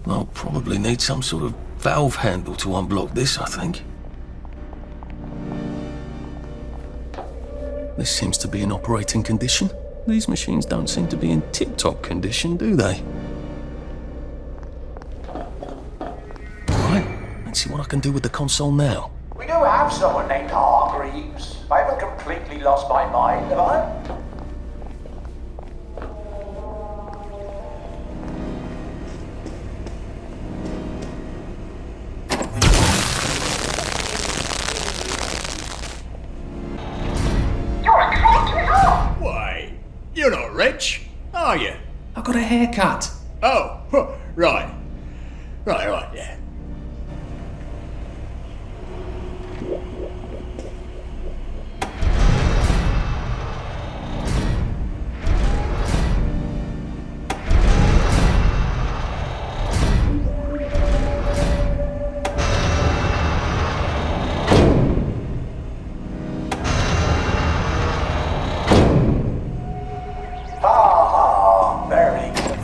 I'll probably need some sort of valve handle to unblock this, I think. This seems to be in operating condition. These machines don't seem to be in tip-top condition, do they? Right, let's see what I can do with the console now. We do have someone named Hargreaves. I haven't completely lost my mind, have I? cat. Oh, right. Right, yeah. Very good.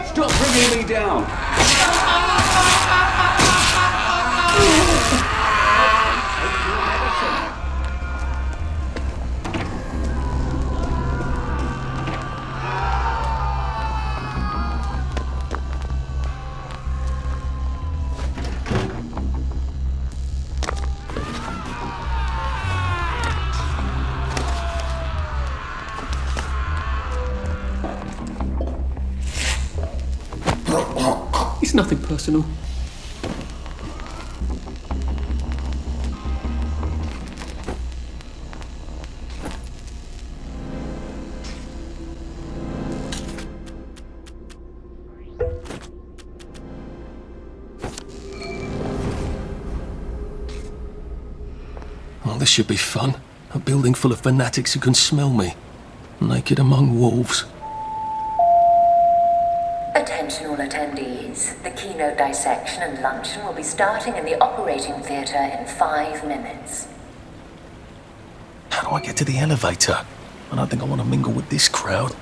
Stop bringing me down. It's nothing personal. Well, this should be fun. A building full of fanatics who can smell me. Naked among wolves. Attention all attendees. The keynote dissection and luncheon will be starting in the operating theatre in 5 minutes. How do I get to the elevator? I don't think I want to mingle with this crowd.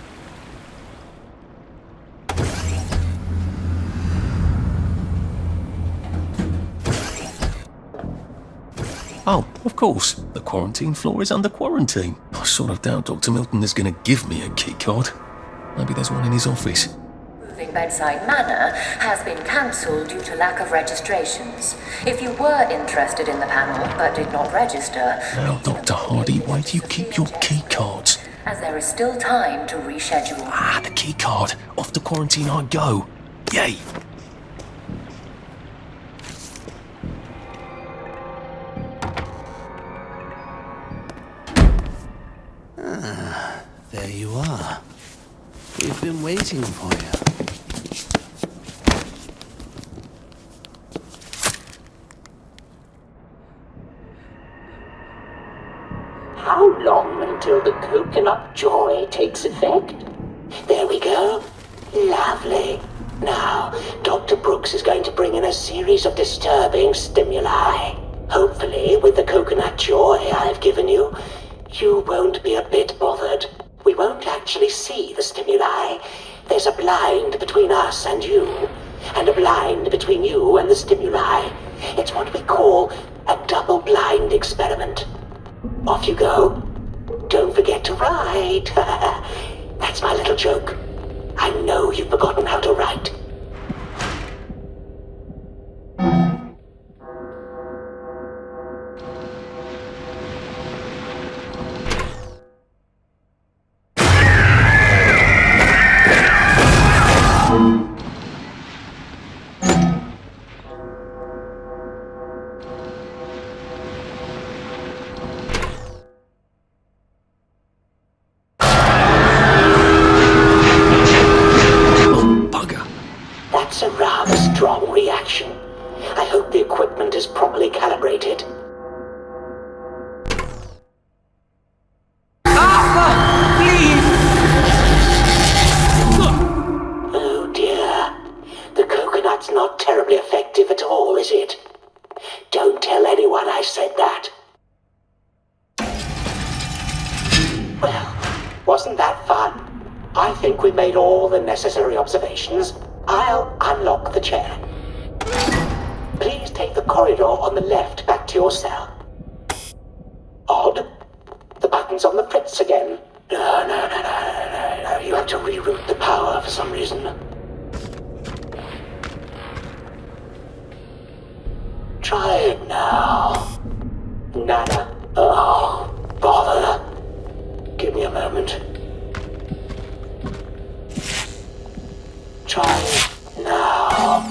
Oh, of course. The quarantine floor is under quarantine. I sort of doubt Dr. Milton is going to give me a key card. Maybe there's one in his office. Moving Bedside Manor has been cancelled due to lack of registrations. If you were interested in the panel but did not register... Now, Dr. Hardy, where do you keep your key cards? As there is still time to reschedule. Ah, the key card. Off to quarantine I go. Yay! There you are. We've been waiting for you. How long until the coconut joy takes effect? There we go. Lovely. Now, Dr. Brooks is going to bring in a series of disturbing stimuli. Hopefully, with the coconut joy I've given you, you won't be a bit bothered. We won't actually see the stimuli. There's a blind between us and you, and a blind between you and the stimuli. It's what we call a double-blind experiment. Off you go. Don't forget to write. That's my little joke. I know you've forgotten how to write. That's a rather strong reaction. I hope the equipment is properly calibrated. Oh dear. The coconut's not terribly effective at all, is it? Don't tell anyone I said that. Well, wasn't that fun? I think we made all the necessary observations. I'll unlock the chair. Please take the corridor on the left back to your cell. Odd. The button's on the fritz again. No. You have to reroute the power for some reason. Try it now. Nana. Oh, bother. Give me a moment. Try it now.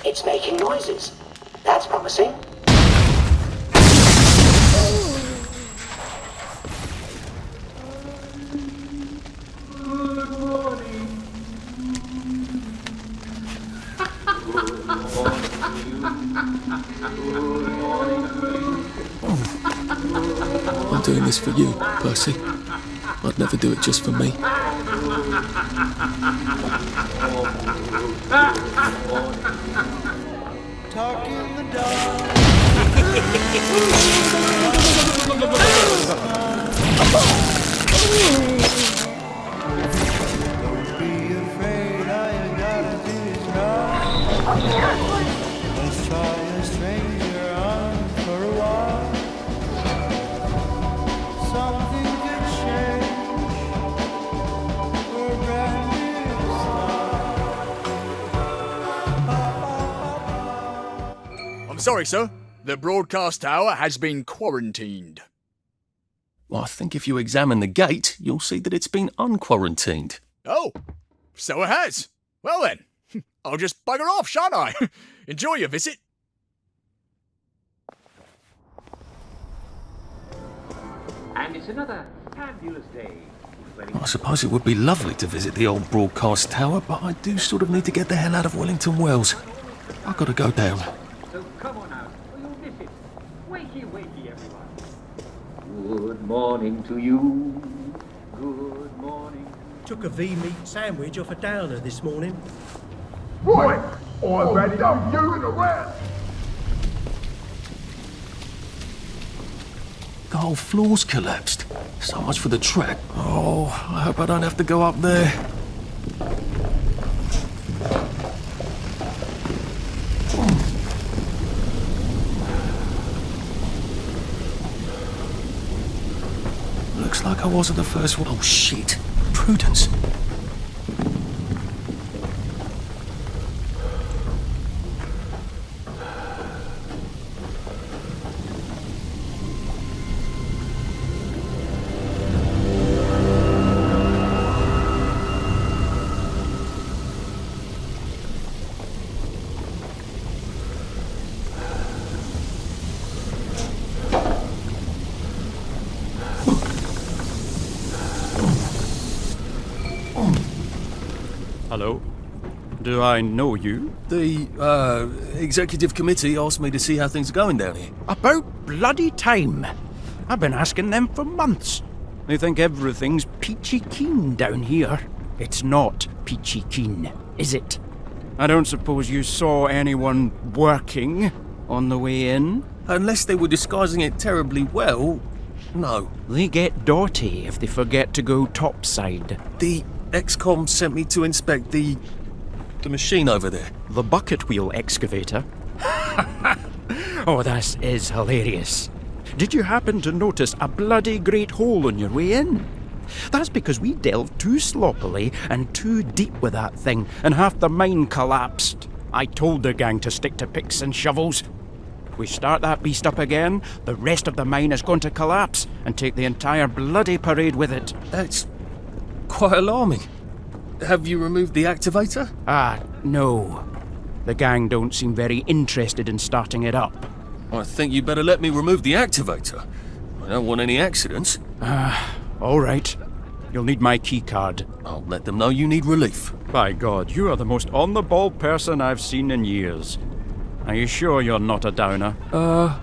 It's making noises. That's promising. I'm doing this for you, Percy. I'd never do it just for me. Talk in the dark. Don't be afraid, all you gotta do is run. Let's try a stranger on for a while. Something could change for a brand new start. I'm sorry, sir. The broadcast tower has been quarantined. Well, I think if you examine the gate, you'll see that it's been unquarantined. Oh, so it has. Well then, I'll just bugger off, shan't I? Enjoy your visit. And it's another fabulous day. I suppose it would be lovely to visit the old broadcast tower, but I do sort of need to get the hell out of Wellington Wells. I've got to go down. So come on out, or you'll miss it. Wakey, wakey, everyone. Good morning to you. Good morning. Took a V-meat sandwich off a downer this morning. Right, I've had enough moving around. The whole floor's collapsed. So much for the track. Oh, I hope I don't have to go up there. Looks like I wasn't the first one. Oh, shit. Prudence. Hello? Do I know you? The, executive committee asked me to see how things are going down here. About bloody time. I've been asking them for months. They think everything's peachy keen down here. It's not peachy keen, is it? I don't suppose you saw anyone working on the way in? Unless they were disguising it terribly well, no. They get dotty if they forget to go topside. The XCOM sent me to inspect the machine over there. The bucket wheel excavator? Oh, that is hilarious. Did you happen to notice a bloody great hole on your way in? That's because we delved too sloppily and too deep with that thing, and half the mine collapsed. I told the gang to stick to picks and shovels. If we start that beast up again, the rest of the mine is going to collapse and take the entire bloody parade with it. That's quite alarming. Have you removed the activator? No. The gang don't seem very interested in starting it up. I think you better let me remove the activator. I don't want any accidents. All right. You'll need my keycard. I'll let them know you need relief. By God, you are the most on-the-ball person I've seen in years. Are you sure you're not a downer? Oh.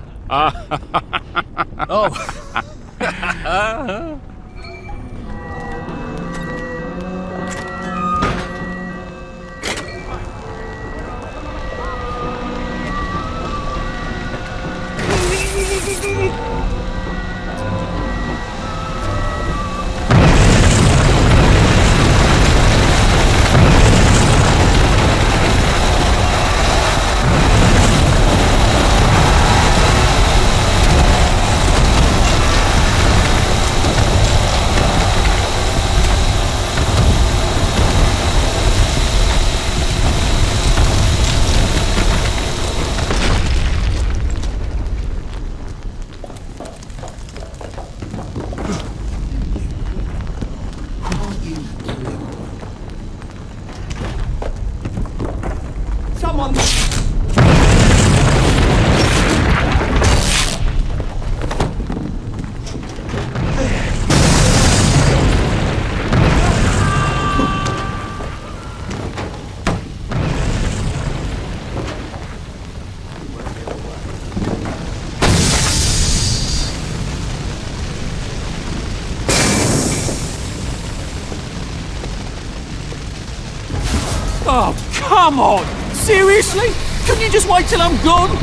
Oh, come on! Seriously? Couldn't you just wait till I'm gone?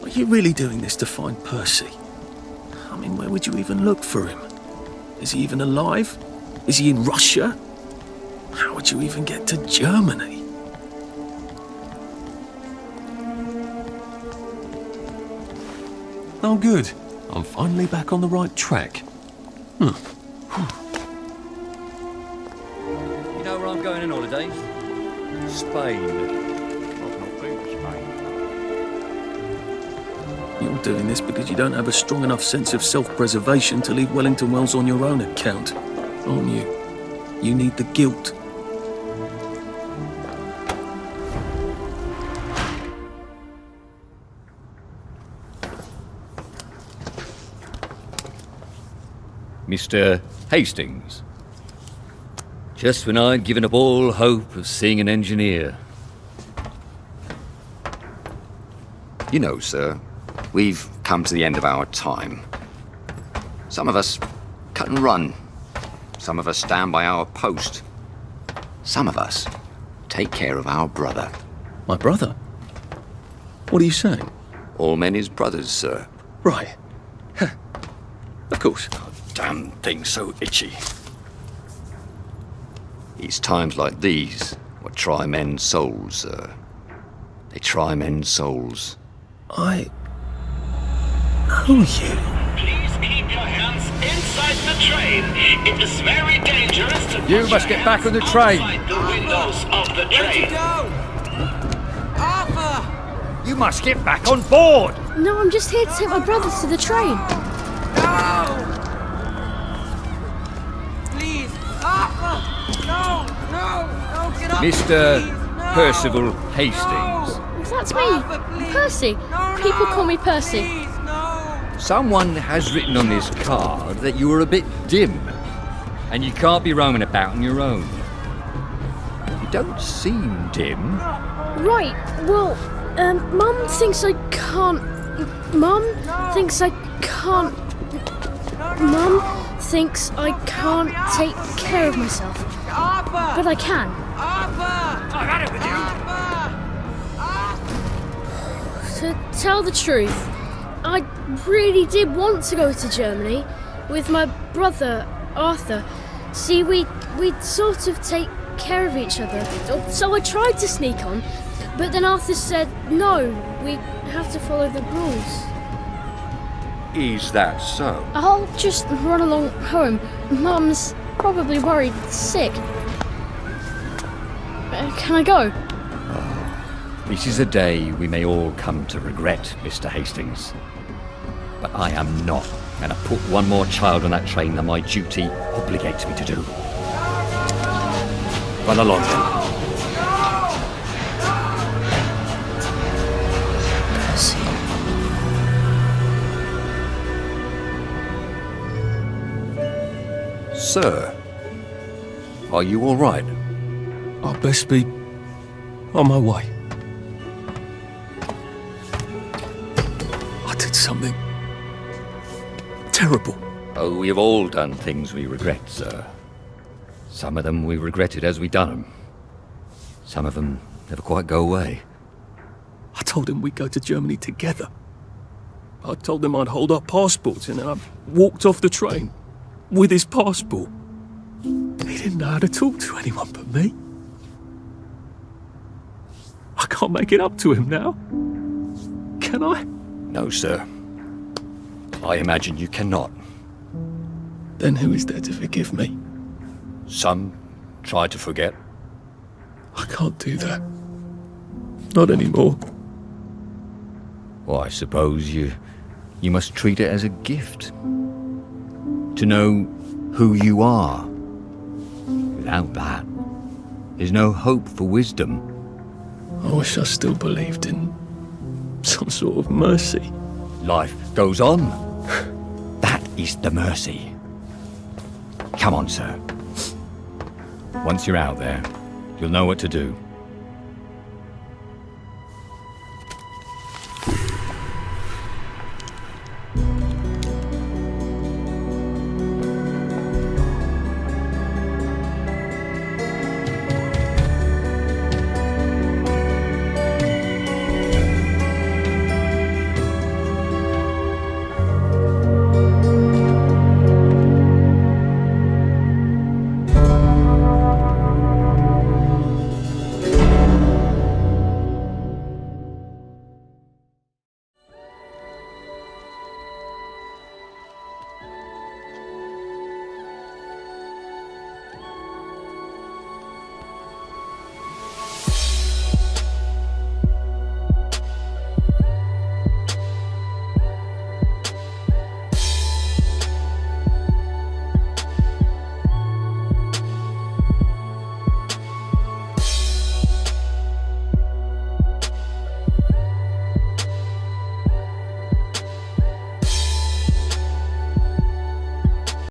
Are you really doing this to find Percy? I mean, where would you even look for him? Is he even alive? Is he in Russia? How would you even get to Germany? Oh, good. I'm finally back on the right track. You know where I'm going on holidays? Spain. I've not been to Spain. You're doing this because you don't have a strong enough sense of self-preservation to leave Wellington Wells on your own account, aren't you? You need the guilt. Mr. Hastings. Just when I'd given up all hope of seeing an engineer. You know, sir, we've come to the end of our time. Some of us cut and run. Some of us stand by our post. Some of us take care of our brother. My brother? What are you saying? All men is brothers, sir. Right. Of course. Damn thing so itchy. It's times like these what try men's souls, sir. They try men's souls. I know you. Please keep your hands inside the train. It is very dangerous to You must get back on the train. outside the windows of the train. Arthur! You must get back on board. No, I'm just here to take my brothers to the train. No! Please, Arthur! No, get up! Mr. Percival Hastings. That's me, Percy. People call me Percy. Someone has written on this card that you are a bit dim, and you can't be roaming about on your own. You don't seem dim. Right, well, Mum thinks I can't... Mum thinks I can't... Mum thinks I can't take care of myself. But I can. I've had it with you. To tell the truth, I really did want to go to Germany with my brother, Arthur. See, we'd sort of take care of each other. So I tried to sneak on, but then Arthur said, no, we have to follow the rules. Is that so? I'll just run along home. Mum's probably worried sick. Can I go? This is a day we may all come to regret, Mr. Hastings. But I am not going to put one more child on that train than my duty obligates me to do. Run along then. Sir, are you all right? I'll best be on my way. I did something terrible. Oh, we have all done things we regret, sir. Some of them we regretted as we done them. Some of them never quite go away. I told him we'd go to Germany together. I told him I'd hold up passports, and then I walked off the train with his passport. He didn't know how to talk to anyone but me. I can't make it up to him now. Can I? No, sir. I imagine you cannot. Then who is there to forgive me? Some try to forget. I can't do that. Not anymore. Well, I suppose you must treat it as a gift. to know who you are. Without that, there's no hope for wisdom. I wish I still believed in some sort of mercy. Life goes on. That is the mercy. Come on, sir. Once you're out there, you'll know what to do.